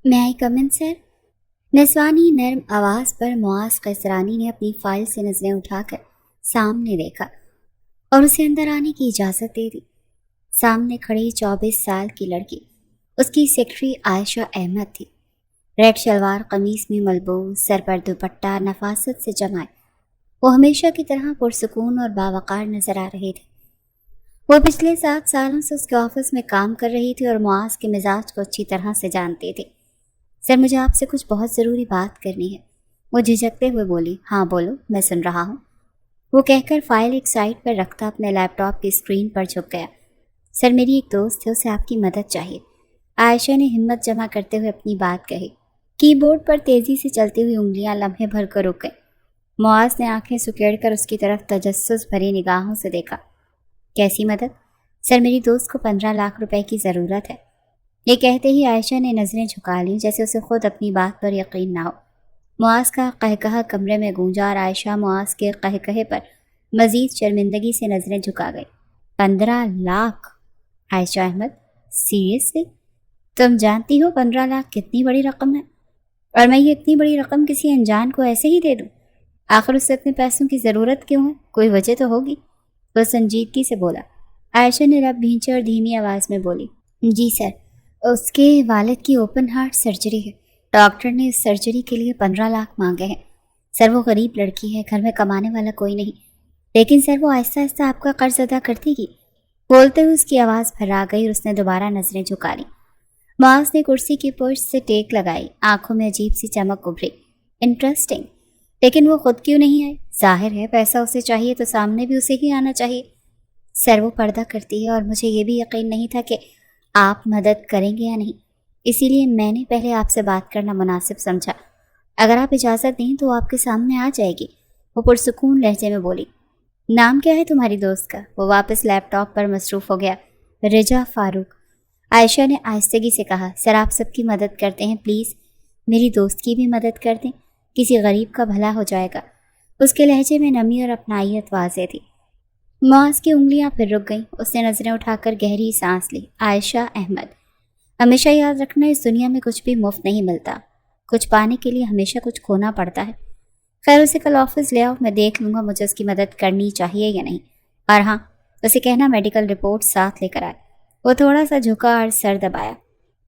میں آئی کمن سر؟ نسوانی نرم آواز پر معاذ قیصرانی نے اپنی فائل سے نظریں اٹھا کر سامنے دیکھا اور اسے اندر آنے کی اجازت دے دی۔ سامنے کھڑی 24 سال کی لڑکی اس کی سیکرٹری عائشہ احمد تھی۔ ریڈ شلوار قمیص میں ملبوس، سر پر دوپٹہ نفاست سے جمائے، وہ ہمیشہ کی طرح پرسکون اور باوقار نظر آ رہی تھی۔ وہ پچھلے 7 سالوں سے اس کے آفس میں کام کر رہی تھی اور معاذ کے مزاج کو اچھی طرح سے جانتی تھی۔ سر، مجھے آپ سے کچھ بہت ضروری بات کرنی ہے، وہ جھجکتے ہوئے بولی۔ ہاں بولو، میں سن رہا ہوں، وہ کہہ کر فائل ایک سائٹ پر رکھتا اپنے لیپ ٹاپ کی اسکرین پر جھک گیا۔ سر، میری ایک دوست ہے، اسے آپ کی مدد چاہیے، عائشہ نے ہمت جمع کرتے ہوئے اپنی بات کہی۔ کی بورڈ پر تیزی سے چلتی ہوئی انگلیاں لمحے بھر کر رک گئیں۔ معاذ نے آنکھیں سکیڑ کر اس کی طرف تجسس بھری نگاہوں سے دیکھا۔ کیسی مدد؟ سر، میری دوست کو 15 لاکھ روپے کی ضرورت ہے۔ یہ کہتے ہی عائشہ نے نظریں جھکا لیں جیسے اسے خود اپنی بات پر یقین نہ ہو۔ معاذ کا قہقہہ کمرے میں گونجا اور عائشہ معاذ کے قہقہے پر مزید شرمندگی سے نظریں جھکا گئی۔ 15 لاکھ؟ عائشہ احمد، سیریسلی؟ تم جانتی ہو 15 لاکھ کتنی بڑی رقم ہے؟ اور میں یہ اتنی بڑی رقم کسی انجان کو ایسے ہی دے دوں؟ آخر اس سے اتنے پیسوں کی ضرورت کیوں ہے؟ کوئی وجہ تو ہوگی، وہ سنجیدگی سے بولا۔ عائشہ نے لب بھینچے اور دھیمی آواز میں بولی، جی سر، اس کے والد کی اوپن ہارٹ سرجری ہے، ڈاکٹر نے اس سرجری کے لیے 15 لاکھ مانگے ہیں۔ سر، وہ غریب لڑکی ہے، گھر میں کمانے والا کوئی نہیں، لیکن سر وہ آہستہ آہستہ آپ کا قرض ادا کرتی گی۔ بولتے ہوئے اس کی آواز پھرا گئی اور اس نے دوبارہ نظریں جھکا لی۔ معاذ نے کرسی کی پشت سے ٹیک لگائی، آنکھوں میں عجیب سی چمک ابھری۔ انٹرسٹنگ، لیکن وہ خود کیوں نہیں آئے؟ ظاہر ہے پیسہ اسے چاہیے تو سامنے بھی اسے ہی آنا چاہیے۔ سر، وہ پردہ کرتی ہے اور مجھے یہ بھی یقین نہیں تھا کہ آپ مدد کریں گے یا نہیں، اسی لیے میں نے پہلے آپ سے بات کرنا مناسب سمجھا۔ اگر آپ اجازت دیں تو آپ کے سامنے آ جائے گی، وہ پرسکون لہجے میں بولی۔ نام کیا ہے تمہاری دوست کا؟ وہ واپس لیپ ٹاپ پر مصروف ہو گیا۔ رجا فاروق، عائشہ نے آہستگی سے کہا۔ سر، آپ سب کی مدد کرتے ہیں، پلیز میری دوست کی بھی مدد کر دیں، کسی غریب کا بھلا ہو جائے گا۔ اس کے لہجے میں نمی اور اپنائیت واضح تھی۔ معاذ کی انگلیاں پھر رک گئیں، اس نے نظریں اٹھا کر گہری سانس لی۔ عائشہ احمد، ہمیشہ یاد رکھنا، اس دنیا میں کچھ بھی مفت نہیں ملتا، کچھ پانے کے لیے ہمیشہ کچھ کھونا پڑتا ہے۔ خیر، اسے کل آفس لے آؤ، میں دیکھ لوں گا مجھے اس کی مدد کرنی چاہیے یا نہیں، اور ہاں، اسے کہنا میڈیکل رپورٹ ساتھ لے کر آئے۔ وہ تھوڑا سا جھکا اور سر دبایا۔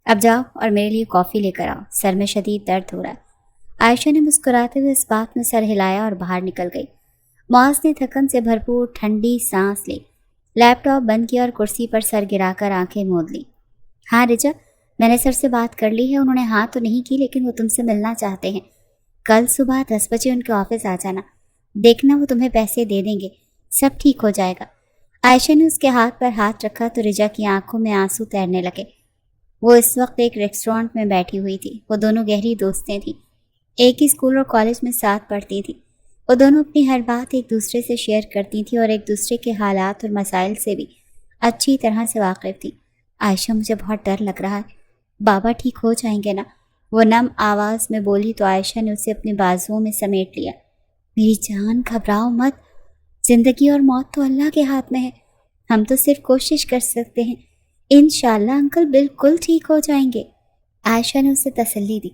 اب جاؤ اور میرے لیے کافی لے کر آؤ، سر میں شدید درد ہو رہا ہے۔ عائشہ نے مسکراتے ہوئے اس بات میں سر ہلایا اور باہر نکل گئی۔ معاذ نے تھکن سے بھرپور ٹھنڈی سانس لی، لیپ ٹاپ بند کیا اور کرسی پر سر گرا کر آنکھیں موند لی۔ ہاں رجا، میں نے سر سے بات کر لی ہے، انہوں نے ہاں تو نہیں کی، لیکن وہ تم سے ملنا چاہتے ہیں۔ کل صبح 10 بجے ان کے آفس آ جانا، دیکھنا وہ تمہیں پیسے دے دیں گے، سب ٹھیک ہو جائے گا۔ عائشہ نے اس کے ہاتھ پر ہاتھ رکھا تو رجا کی آنکھوں میں آنسو تیرنے لگے۔ وہ اس وقت ایک ریسٹورانٹ میں بیٹھی ہوئی تھی۔ وہ دونوں گہری دوستیں تھیں، ایک ہی اسکول اور کالج میں ساتھ پڑھتی تھیں۔ وہ دونوں اپنی ہر بات ایک دوسرے سے شیئر کرتی تھیں اور ایک دوسرے کے حالات اور مسائل سے بھی اچھی طرح سے واقف تھیں۔ عائشہ، مجھے بہت ڈر لگ رہا ہے، بابا ٹھیک ہو جائیں گے نا؟ وہ نم آواز میں بولی تو عائشہ نے اسے اپنے بازوؤں میں سمیٹ لیا۔ میری جان، گھبراؤ مت، زندگی اور موت تو اللہ کے ہاتھ میں ہے، ہم تو صرف کوشش کر سکتے ہیں، انشاءاللہ انکل بالکل ٹھیک ہو جائیں گے، عائشہ نے اسے تسلی دی۔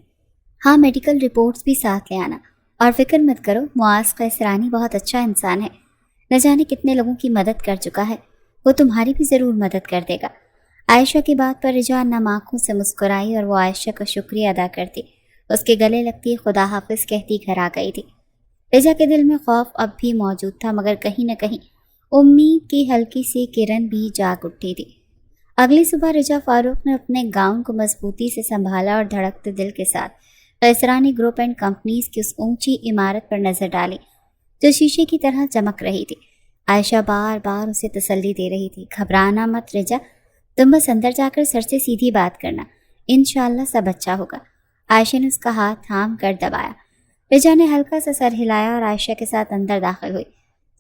ہاں، میڈیکل رپورٹس بھی ساتھ لے آنا، اور فکر مت کرو، معاذ قیصرانی بہت اچھا انسان ہے، نہ جانے کتنے لوگوں کی مدد کر چکا ہے، وہ تمہاری بھی ضرور مدد کر دے گا۔ عائشہ کی بات پر رجا نم آنکھوں سے مسکرائی اور وہ عائشہ کا شکریہ ادا کرتی، اس کے گلے لگتی، خدا حافظ کہتی گھر آ گئی تھی۔ رجا کے دل میں خوف اب بھی موجود تھا، مگر کہیں نہ کہیں امید کی ہلکی سی کرن بھی جاگ اٹھی تھی۔ اگلی صبح رجا فاروق نے اپنے گاؤن کو مضبوطی سے سنبھالا اور دھڑکتے دل کے ساتھ قیصرانی گروپ اینڈ کمپنیز کی اس اونچی عمارت پر نظر ڈالی جو شیشے کی طرح چمک رہی تھی۔ عائشہ بار بار اسے تسلی دے رہی تھی، گھبرانا مت رجا، تم بس اندر جا کر سر سے سیدھی بات کرنا، انشاءاللہ سب اچھا ہوگا۔ عائشہ نے اس کا ہاتھ تھام کر دبایا۔ رجا نے ہلکا سا سر ہلایا اور عائشہ کے ساتھ اندر داخل ہوئی۔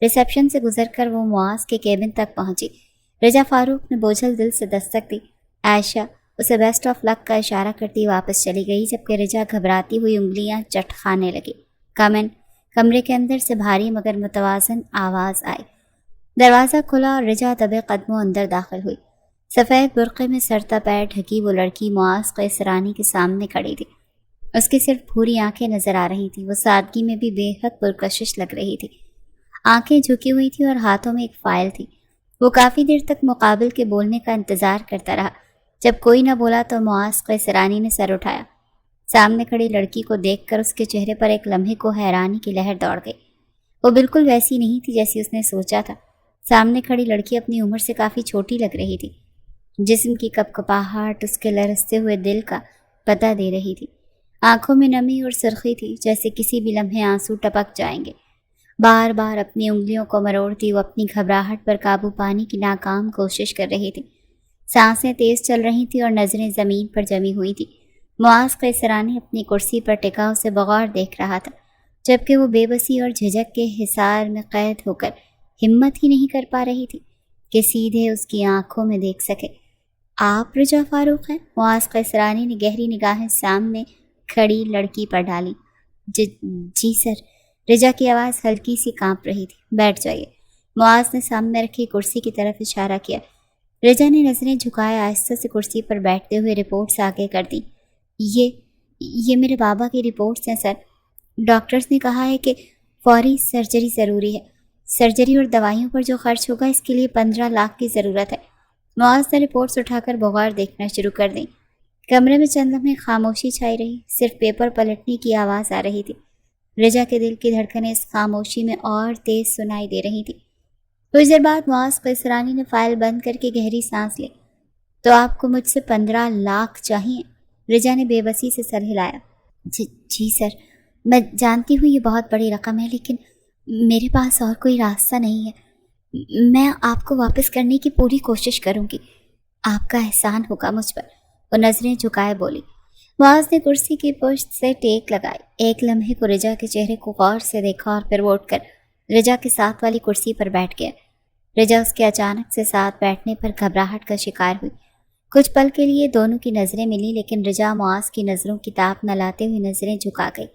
ریسیپشن سے گزر کر وہ معاذ کے کیبن تک پہنچی۔ رجا فاروق نے بوجھل دل سے دستک دی۔ عائشہ اسے بیسٹ آف لک کا اشارہ کرتی واپس چلی گئی، جبکہ رجا گھبراتی ہوئی انگلیاں چٹ کھانے لگی۔ کمن، کمرے کے اندر سے بھاری مگر متوازن آواز آئی۔ دروازہ کھلا اور رجا دبے قدموں اندر داخل ہوئی۔ سفید برقعے میں سر تا پیر ڈھکی وہ لڑکی معاذ قیصرانی کے سامنے کھڑی تھی۔ اس کی صرف بھوری آنکھیں نظر آ رہی تھیں۔ وہ سادگی میں بھی بے حد پرکشش لگ رہی تھی۔ آنکھیں جھکی ہوئی تھیں اور ہاتھوں میں ایک فائل تھی۔ وہ کافی دیر تک مقابل کے بولنے کا انتظار کرتا رہا۔ جب کوئی نہ بولا تو معاذ قیصرانی نے سر اٹھایا۔ سامنے کھڑی لڑکی کو دیکھ کر اس کے چہرے پر ایک لمحے کو حیرانی کی لہر دوڑ گئی۔ وہ بالکل ویسی نہیں تھی جیسی اس نے سوچا تھا۔ سامنے کھڑی لڑکی اپنی عمر سے کافی چھوٹی لگ رہی تھی۔ جسم کی کپکپاہٹ اس کے لرزتے ہوئے دل کا پتہ دے رہی تھی۔ آنکھوں میں نمی اور سرخی تھی، جیسے کسی بھی لمحے آنسو ٹپک جائیں گے۔ بار بار اپنی انگلیوں کو مروڑتی وہ اپنی گھبراہٹ پر قابو پانے کی ناکام کوشش کر رہی تھی۔ سانسیں تیز چل رہی تھیں اور نظریں زمین پر جمی ہوئی تھیں۔ معاذ قیصرانی اپنی کرسی پر ٹکا اسے بغور دیکھ رہا تھا، جبکہ وہ بے بسی اور جھجک کے حصار میں قید ہو کر ہمت ہی نہیں کر پا رہی تھی کہ سیدھے اس کی آنکھوں میں دیکھ سکے۔ آپ رجا فاروق ہیں؟ معاذ قیصرانی نے گہری نگاہیں سامنے کھڑی لڑکی پر ڈالی۔ جی سر۔ رجا کی آواز ہلکی سی کانپ رہی تھی۔ بیٹھ جائیے۔ معاذ نے سامنے رکھی کرسی کی طرف اشارہ کیا۔ رجا نے نظریں جھکائے آہستہ سے کرسی پر بیٹھتے ہوئے رپورٹس آگے کر دی۔ یہ میرے بابا کی رپورٹس ہیں سر۔ ڈاکٹرز نے کہا ہے کہ فوری سرجری ضروری ہے۔ سرجری اور دوائیوں پر جو خرچ ہوگا اس کے لیے 15 لاکھ کی ضرورت ہے۔ معاذ نے رپورٹس اٹھا کر بغور دیکھنا شروع کر دیں۔ کمرے میں چند لمحے خاموشی چھائی رہی، صرف پیپر پلٹنے کی آواز آ رہی تھی۔ رجا کے دل کی دھڑکنیں اس خاموشی میں اور تیز سنائی دے رہی تھی۔ کچھ دیر بعد معاذ قیصرانی نے فائل بند کر کے گہری سانس لی۔ تو آپ کو مجھ سے 15 لاکھ چاہیے؟ رجا نے بے بسی سے سر ہلایا۔ جی سر، میں جانتی ہوں یہ بہت بڑی رقم ہے، لیکن میرے پاس اور کوئی راستہ نہیں ہے۔ میں آپ کو واپس کرنے کی پوری کوشش کروں گی۔ آپ کا احسان ہوگا مجھ پر۔ وہ نظریں جھکائے بولی۔ معاذ نے کرسی کی پشت سے ٹیک لگائی، ایک لمحے کو رجا کے چہرے کو غور سے دیکھا اور پھر وہ اٹھ کر رجا کے ساتھ والی کرسی پر بیٹھ گیا۔ رجا اس کے اچانک سے ساتھ بیٹھنے پر گھبراہٹ کا شکار ہوئی۔ کچھ پل کے لیے دونوں کی نظریں ملی، لیکن رجا معاذ کی نظروں کی تاب نہ لاتے ہوئے نظریں جھکا گئی۔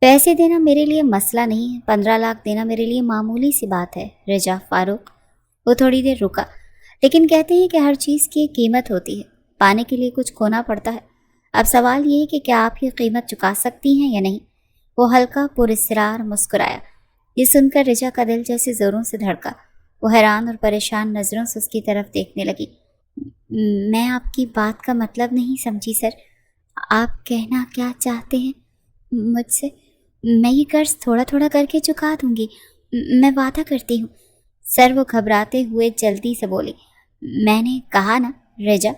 پیسے دینا میرے لیے مسئلہ نہیں ہے، 15 لاکھ دینا میرے لیے معمولی سی بات ہے رجا فاروق۔ وہ تھوڑی دیر رکا۔ لیکن کہتے ہیں کہ ہر چیز کی ایک قیمت ہوتی ہے، پانے کے لیے کچھ کھونا پڑتا ہے۔ اب سوال یہ ہے کہ کیا آپ یہ قیمت چکا سکتی ہیں یا نہیں؟ وہ ہلکا پراسرار مسکرایا۔ یہ سن کر رجا کا دل جیسے زوروں سے دھڑکا۔ وہ حیران اور پریشان نظروں سے اس کی طرف دیکھنے لگی۔ میں آپ کی بات کا مطلب نہیں سمجھی سر۔ آپ کہنا کیا چاہتے ہیں مجھ سے؟ میں یہ قرض تھوڑا تھوڑا کر کے چکا دوں گی، میں وعدہ کرتی ہوں۔ سر وہ گھبراتے ہوئے جلدی سے بولی۔ میں نے کہا نا رجا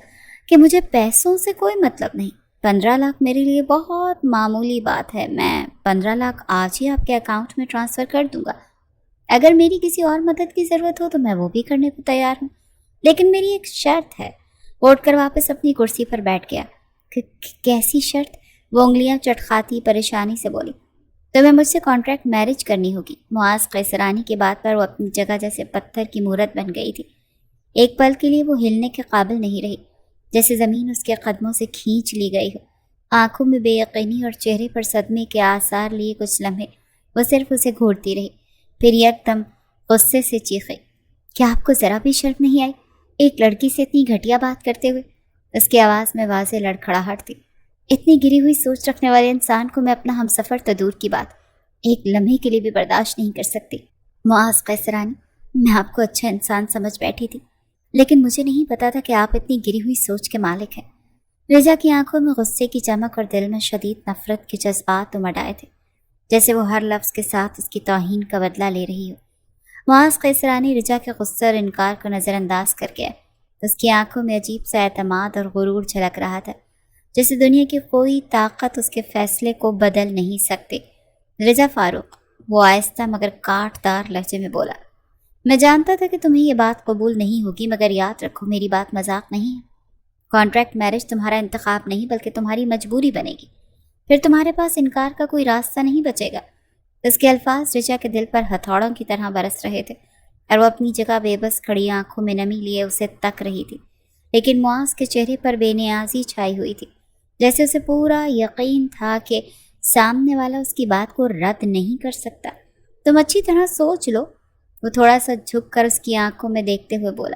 کہ مجھے پیسوں سے کوئی مطلب نہیں۔ 15 لاکھ میرے لیے بہت معمولی بات ہے۔ میں 15 لاکھ آج ہی آپ کے اکاؤنٹ میں ٹرانسفر کر دوں گا۔ اگر میری کسی اور مدد کی ضرورت ہو تو میں وہ بھی کرنے کو تیار ہوں، لیکن میری ایک شرط ہے۔ وہ اٹھ کر واپس اپنی کرسی پر بیٹھ گیا۔ کیسی شرط؟ وہ انگلیاں چٹخاتی پریشانی سے بولی۔ تمہیں مجھ سے کانٹریکٹ میرج کرنی ہوگی۔ معاذ قیصرانی کی بات پر وہ اپنی جگہ جیسے پتھر کی مورت بن گئی تھی۔ ایک پل کے لیے وہ ہلنے کے قابل نہیں رہی، جیسے زمین اس کے قدموں سے کھینچ لی گئی ہو۔ آنکھوں میں بے یقینی اور چہرے پر صدمے کے آثار لیے کچھ لمحے وہ صرف اسے گھورتی رہی، پھر یک دم غصے سے چیخی۔ کیا آپ کو ذرا بھی شرم نہیں آئی ایک لڑکی سے اتنی گھٹیا بات کرتے ہوئے؟ اس کی آواز میں واضح لڑکھڑاہٹ تھی۔ اتنی گری ہوئی سوچ رکھنے والے انسان کو میں اپنا ہمسفر تو دور کی بات ایک لمحے کے لیے بھی برداشت نہیں کر سکتی۔ معاذ قیصرانی، میں آپ کو اچھا انسان سمجھ بیٹھی تھی، لیکن مجھے نہیں پتا تھا کہ آپ اتنی گری ہوئی سوچ کے مالک ہیں۔ رجا کی آنکھوں میں غصے کی چمک اور دل میں شدید نفرت کے جذبات امڈ آئے تھے، جیسے وہ ہر لفظ کے ساتھ اس کی توہین کا بدلہ لے رہی ہو۔ معاذ قیصرانی رجا کے غصے اور انکار کو نظر انداز کر گیا۔ اس کی آنکھوں میں عجیب سا اعتماد اور غرور جھلک رہا تھا، جیسے دنیا کی کوئی طاقت اس کے فیصلے کو بدل نہیں سکتی۔ رجا فاروق، وہ آہستہ مگر کاٹ دار لہجے میں بولا، میں جانتا تھا کہ تمہیں یہ بات قبول نہیں ہوگی، مگر یاد رکھو میری بات مذاق نہیں ہے۔ کانٹریکٹ میرج تمہارا انتخاب نہیں بلکہ تمہاری مجبوری بنے گی، پھر تمہارے پاس انکار کا کوئی راستہ نہیں بچے گا۔ اس کے الفاظ رجا کے دل پر ہتھوڑوں کی طرح برس رہے تھے، اور وہ اپنی جگہ بے بس کھڑی آنکھوں میں نمی لیے اسے تک رہی تھی، لیکن معاذ کے چہرے پر بے نیازی چھائی ہوئی تھی، جیسے اسے پورا یقین تھا کہ سامنے والا اس کی بات کو رد نہیں کر سکتا۔ تم اچھی طرح سوچ لو۔ وہ تھوڑا سا جھک کر اس کی آنکھوں میں دیکھتے ہوئے بولا،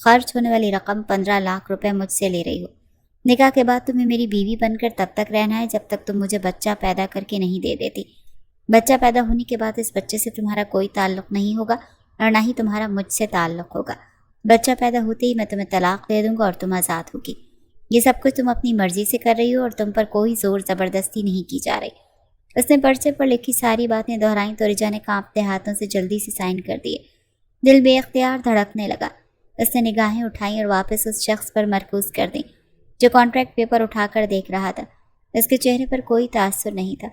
خرچ ہونے والی رقم 15 لاکھ روپے مجھ سے لے رہی ہو۔ نکاح کے بعد تمہیں میری بیوی بن کر تب تک رہنا ہے جب تک تم مجھے بچہ پیدا کر کے نہیں دے دیتی۔ بچہ پیدا ہونے کے بعد اس بچے سے تمہارا کوئی تعلق نہیں ہوگا اور نہ ہی تمہارا مجھ سے تعلق ہوگا۔ بچہ پیدا ہوتے ہی میں تمہیں طلاق دے دوں گا اور تم آزاد ہوگی۔ یہ سب کچھ تم اپنی مرضی سے کر رہی ہو اور تم پر کوئی زور زبردستی نہیں کی جا رہی۔ اس نے پرچے پر لکھی ساری باتیں دہرائیں تو رجا نے کانپتے ہاتھوں سے جلدی سے سائن کر دیے۔ دل بے اختیار دھڑکنے لگا۔ اس نے نگاہیں اٹھائیں اور واپس اس شخص پر مرکوز کر دیں جو کانٹریکٹ پیپر اٹھا کر دیکھ رہا تھا۔ اس کے چہرے پر کوئی تاثر نہیں تھا۔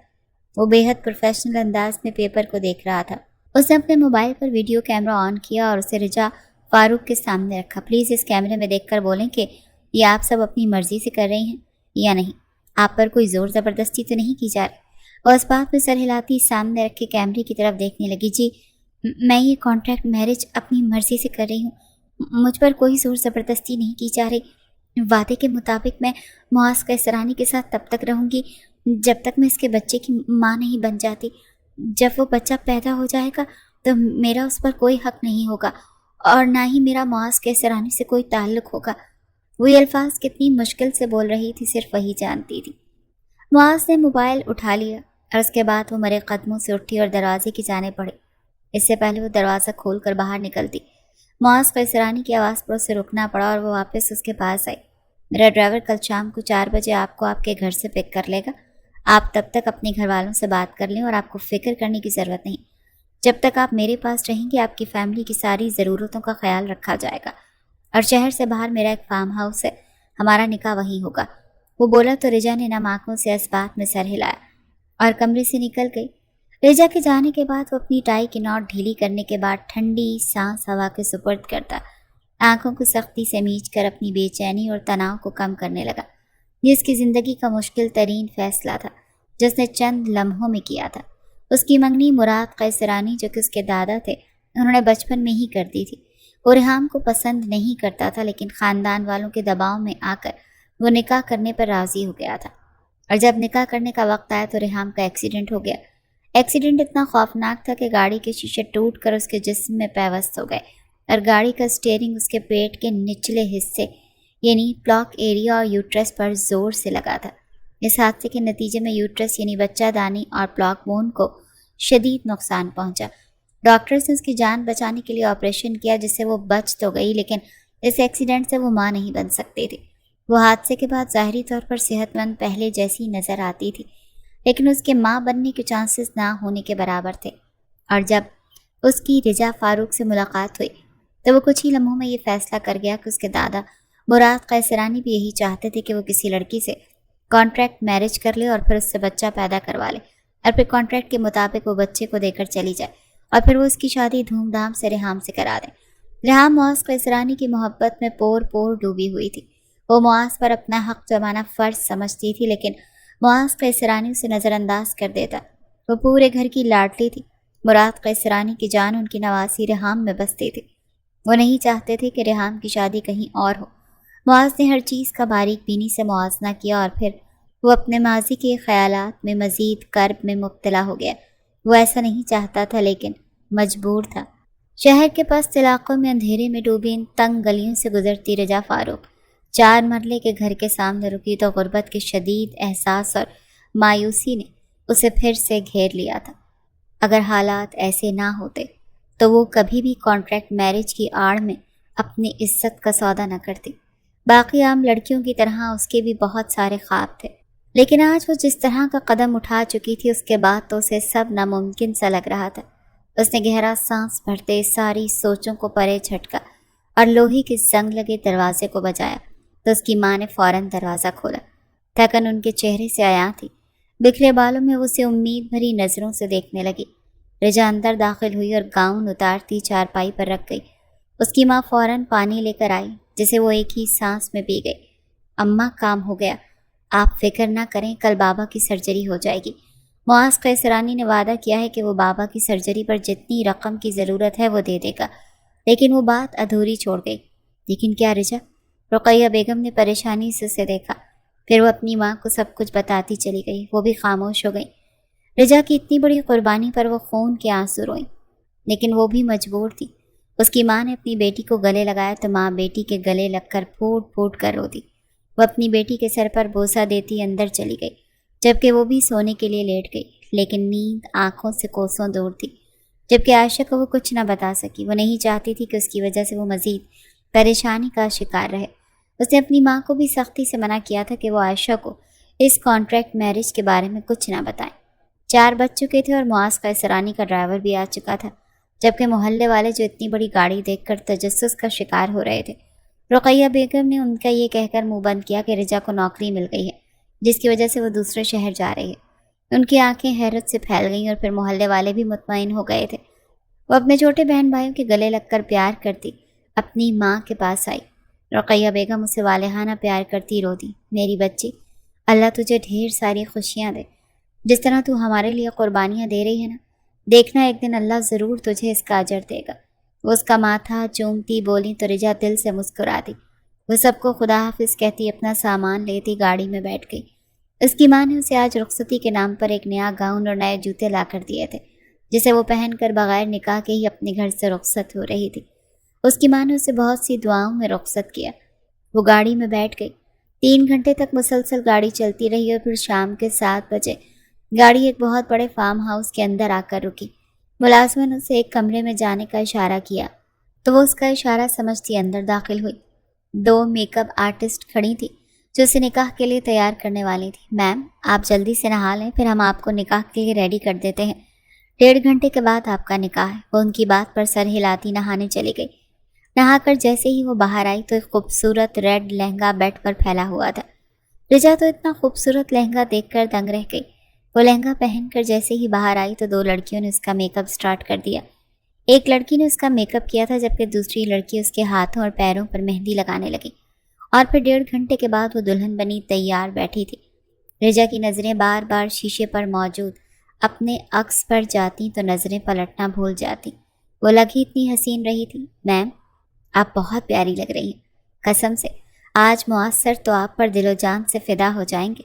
وہ بے حد پروفیشنل انداز میں پیپر کو دیکھ رہا تھا۔ اس نے اپنے موبائل پر ویڈیو کیمرہ آن کیا اور اسے رجا فاروق کے سامنے رکھا۔ پلیز اس کیمرے میں دیکھ کر بولیں کہ یہ آپ سب اپنی مرضی سے کر رہی ہیں یا نہیں؟ آپ پر کوئی زور زبردستی تو نہیں کی جا رہی؟ اور اس بات میں سر ہلاتی سامنے رکھے کیمرے کی طرف دیکھنے لگی۔ جی میں یہ کانٹریکٹ میرج اپنی مرضی سے کر رہی ہوں، مجھ پر کوئی زور زبردستی نہیں کی جا رہی۔ وعدے کے مطابق میں معاذ قیسرانی کے ساتھ تب تک رہوں گی جب تک میں اس کے بچے کی ماں نہیں بن جاتی۔ جب وہ بچہ پیدا ہو جائے گا تو میرا اس پر کوئی حق نہیں ہوگا اور نہ ہی میرا معاذ قیسرانی سے کوئی تعلق ہوگا۔ وہ یہ الفاظ کتنی مشکل سے بول رہی تھی صرف وہی جانتی تھی۔ معاذ نے موبائل اٹھا لیا اور اس کے بعد وہ مرے قدموں سے اٹھی اور دروازے کی جانب بڑھی۔ اس سے پہلے وہ دروازہ کھول کر باہر نکلتی معاذ قیسرانی کی آواز پر اسے رکنا پڑا اور وہ واپس اس کے پاس آئی۔ میرا ڈرائیور کل شام کو 4 بجے آپ کو آپ کے گھر سے پک کر لے گا۔ آپ تب تک اپنے گھر والوں سے بات کر لیں اور آپ کو فکر کرنے کی ضرورت نہیں۔ جب تک آپ میرے پاس رہیں گے آپ کی فیملی کی ساری ضرورتوں کا خیال رکھا جائے گا، اور شہر سے باہر میرا ایک فارم ہاؤس ہے، ہمارا نکاح وہیں ہوگا۔ وہ بولا تو رجا نے نم آنکھوں سے اس بات میں سر ہلایا اور کمرے سے نکل گئی۔ رجا کے جانے کے بعد وہ اپنی ٹائی کی نوٹ ڈھیلی کرنے کے بعد ٹھنڈی سانس ہوا کے سپرد کرتا آنکھوں کو سختی سے میچ کر اپنی بے چینی اور تناؤ کو کم کرنے لگا۔ یہ اس کی زندگی کا مشکل ترین فیصلہ تھا جس نے چند لمحوں میں کیا تھا۔ اس کی منگنی مراد قیسرانی جو کہ اس کے دادا تھے انہوں نے بچپن میں ہی کر دی تھی۔ وہ ریحام کو پسند نہیں کرتا تھا لیکن خاندان والوں کے دباؤ میں آ کر وہ نکاح کرنے پر راضی ہو گیا تھا، اور جب نکاح کرنے کا وقت آیا تو ریحام کا ایکسیڈنٹ ہو گیا۔ ایکسیڈنٹ اتنا خوفناک تھا کہ گاڑی کے شیشے ٹوٹ کر اس کے جسم میں پیوست ہو گئے اور گاڑی کا اسٹیئرنگ اس کے پیٹ کے نچلے حصے یعنی پلاک ایریا اور یوٹرس پر زور سے لگا تھا۔ اس حادثے کے نتیجے میں یوٹرس یعنی بچہ دانی اور پلاک بون کو شدید نقصان پہنچا۔ ڈاکٹرز نے اس کی جان بچانے کے لیے آپریشن کیا جس سے وہ بچ تو گئی لیکن اس ایکسیڈنٹ سے وہ ماں نہیں بن سکتی تھی۔ وہ حادثے کے بعد ظاہری طور پر صحت مند پہلے جیسی نظر آتی تھی لیکن اس کے ماں بننے کے چانسز نہ ہونے کے برابر تھے، اور جب اس کی رجا فاروق سے ملاقات ہوئی تو وہ کچھ ہی لمحوں میں یہ فیصلہ کر گیا کہ اس کے دادا مراد قیسرانی بھی یہی چاہتے تھے کہ وہ کسی لڑکی سے کانٹریکٹ میرج کر لے اور پھر اس سے بچہ پیدا کروا لے اور پھر کانٹریکٹ کے مطابق وہ بچے کو دے کر چلی جائے اور پھر وہ اس کی شادی دھوم دھام سے ریحام سے کرا دیں۔ ریحام معاذ قیسرانی کی محبت میں پور پور ڈوبی ہوئی تھی۔ وہ معاذ پر اپنا حق جمانا فرض سمجھتی تھی لیکن معاذ قیسرانی اسے نظر انداز کر دیتا۔ وہ پورے گھر کی لاڈلی تھی۔ مراد قیسرانی کی جان ان کی نواسی ریحام میں بستی تھی۔ وہ نہیں چاہتے تھے کہ ریحام کی شادی کہیں اور ہو۔ معاذ نے ہر چیز کا باریک بینی سے موازنہ کیا اور پھر وہ اپنے ماضی کے خیالات میں مزید کرب میں مبتلا ہو گیا۔ وہ ایسا نہیں چاہتا تھا لیکن مجبور تھا۔ شہر کے پست علاقوں میں اندھیرے میں ڈوبی ان تنگ گلیوں سے گزرتی رجا فاروق 4 مرلے کے گھر کے سامنے رکی تو غربت کے شدید احساس اور مایوسی نے اسے پھر سے گھیر لیا تھا۔ اگر حالات ایسے نہ ہوتے تو وہ کبھی بھی کانٹریکٹ میرج کی آڑ میں اپنی عزت کا سودا نہ کرتی۔ باقی عام لڑکیوں کی طرح اس کے بھی بہت سارے خواب تھے لیکن آج وہ جس طرح کا قدم اٹھا چکی تھی اس کے بعد تو اسے سب ناممکن سا لگ رہا تھا۔ اس نے گہرا سانس بھرتے ساری سوچوں کو پرے جھٹکا اور لوہے کے زنگ لگے دروازے کو بجایا تو اس کی ماں نے فوراً دروازہ کھولا۔ تھکن ان کے چہرے سے عیاں تھی۔ بکھرے بالوں میں اسے امید بھری نظروں سے دیکھنے لگی۔ رجا اندر داخل ہوئی اور گاؤن اتارتی چارپائی پر رکھ گئی۔ اس کی ماں فوراً پانی لے کر آئی جسے وہ ایک ہی سانس میں پی گئی۔ اماں کام ہو گیا، آپ فکر نہ کریں، کل بابا کی سرجری ہو جائے گی۔ معاذ قیسرانی نے وعدہ کیا ہے کہ وہ بابا کی سرجری پر جتنی رقم کی ضرورت ہے وہ دے دے گا، لیکن وہ بات ادھوری چھوڑ گئی۔ لیکن کیا رجا؟ رقیہ بیگم نے پریشانی سے اسے دیکھا، پھر وہ اپنی ماں کو سب کچھ بتاتی چلی گئی۔ وہ بھی خاموش ہو گئی۔ رجا کی اتنی بڑی قربانی پر وہ خون کے آنسو روئیں لیکن وہ بھی مجبور تھی۔ اس کی ماں نے اپنی بیٹی کو گلے لگایا تو ماں بیٹی کے گلے لگ کر پھوٹ پھوٹ کر رو دی۔ وہ اپنی بیٹی کے سر پر بوسہ دیتی اندر چلی گئی، جبکہ وہ بھی سونے کے لیے لیٹ گئی، لیکن نیند آنکھوں سے کوسوں دور تھی۔ جبکہ عائشہ کو وہ کچھ نہ بتا سکی۔ وہ نہیں چاہتی تھی کہ اس کی وجہ سے وہ مزید پریشانی کا شکار رہے۔ اس نے اپنی ماں کو بھی سختی سے منع کیا تھا کہ وہ عائشہ کو اس کانٹریکٹ میرج کے بارے میں کچھ نہ بتائیں۔ 4 بج چکے تھے اور معاذ قیصرانی کا ڈرائیور بھی آ چکا تھا، جبکہ محلے والے جو اتنی بڑی گاڑی دیکھ کر تجسس کا شکار ہو رہے تھے۔ رقیہ بیگم نے ان کا یہ کہہ کر منہ بند کیا کہ رجا کو نوکری مل گئی ہے، جس کی وجہ سے وہ دوسرے شہر جا رہی ہے۔ ان کی آنکھیں حیرت سے پھیل گئیں اور پھر محلے والے بھی مطمئن ہو گئے تھے۔ وہ اپنے چھوٹے بہن بھائیوں کے گلے لگ کر پیار کرتی اپنی ماں کے پاس آئی۔ رقیہ بیگم اسے والہانہ پیار کرتی رو دی۔ میری بچی، اللہ تجھے ڈھیر ساری خوشیاں دے، جس طرح تو ہمارے لیے قربانیاں دے رہی ہے نا، دیکھنا ایک دن اللہ ضرور تجھے اس کا اجر دے گا۔ وہ اس کا ماتھا چومتی بولی تو رجا دل سے مسکرا دی۔ وہ سب کو خدا حافظ کہتی اپنا سامان لیتی گاڑی میں بیٹھ گئی۔ اس کی ماں نے اسے آج رخصتی کے نام پر ایک نیا گاؤن اور نئے جوتے لا کر دیے تھے، جسے وہ پہن کر بغیر نکاح کے ہی اپنے گھر سے رخصت ہو رہی تھی۔ اس کی ماں نے اسے بہت سی دعاؤں میں رخصت کیا۔ وہ گاڑی میں بیٹھ گئی۔ 3 گھنٹے تک مسلسل گاڑی چلتی رہی اور پھر شام کے 7 بجے گاڑی ایک بہت بڑے فارم ہاؤس کے اندر آ کر رکی۔ ملازمہ نے اسے ایک کمرے میں جانے کا اشارہ کیا تو وہ اس کا اشارہ سمجھتی اندر داخل ہوئی۔ 2 میک اپ آرٹسٹ کھڑی تھی جو اسے نکاح کے لیے تیار کرنے والی تھی۔ میم، آپ جلدی سے نہا لیں، پھر ہم آپ کو نکاح کے لیے ریڈی کر دیتے ہیں۔ 1.5 گھنٹے کے بعد آپ کا نکاح ہے۔ وہ ان کی بات پر سر ہلاتی نہانے چلی گئی۔ نہا کر جیسے ہی وہ باہر آئی تو ایک خوبصورت ریڈ لہنگا بیڈ پر پھیلا ہوا تھا۔ رجا تو اتنا خوبصورت لہنگا دیکھ کر دنگ رہ گئی۔ وہ لہنگا پہن کر جیسے ہی باہر آئی تو 2 لڑکیوں نے اس کا میک اپ سٹارٹ کر دیا۔ ایک لڑکی نے اس کا میک اپ کیا تھا، جبکہ دوسری لڑکی اس کے ہاتھوں اور پیروں پر مہندی لگانے لگی، اور پھر 1.5 گھنٹے کے بعد وہ دلہن بنی تیار بیٹھی تھی۔ رجا کی نظریں بار بار شیشے پر موجود اپنے عکس پر جاتی تو نظریں پلٹنا بھول جاتی۔ وہ لگی اتنی حسین رہی تھی۔ میم، آپ بہت پیاری لگ رہی ہیں، قسم سے آج معاصر تو آپ پر دل و جان سے فدا ہو جائیں گے۔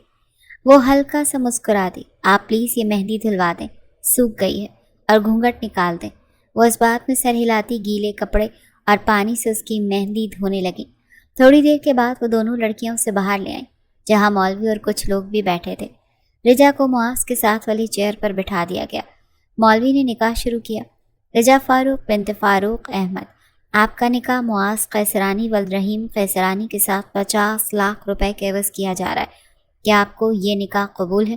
وہ ہلکا سا مسکرا دی۔ آپ پلیز یہ مہندی دھلوا دیں، سوکھ گئی ہے، اور گھونگھٹ نکال دیں۔ وہ اس بات میں سر ہلاتی گیلے کپڑے اور پانی سے اس کی مہندی دھونے لگی۔ تھوڑی دیر کے بعد وہ دونوں لڑکیاں اسے باہر لے آئیں، جہاں مولوی اور کچھ لوگ بھی بیٹھے تھے۔ رجا کو معاذ کے ساتھ والی چیئر پر بٹھا دیا گیا۔ مولوی نے نکاح شروع کیا۔ رجا فاروق بنت فاروق احمد، آپ کا نکاح معاذ قیصرانی ولد رحیم قیصرانی کے ساتھ 50 لاکھ روپے کے عوض کیا جا رہا ہے۔ کیا آپ کو یہ نکاح قبول ہے؟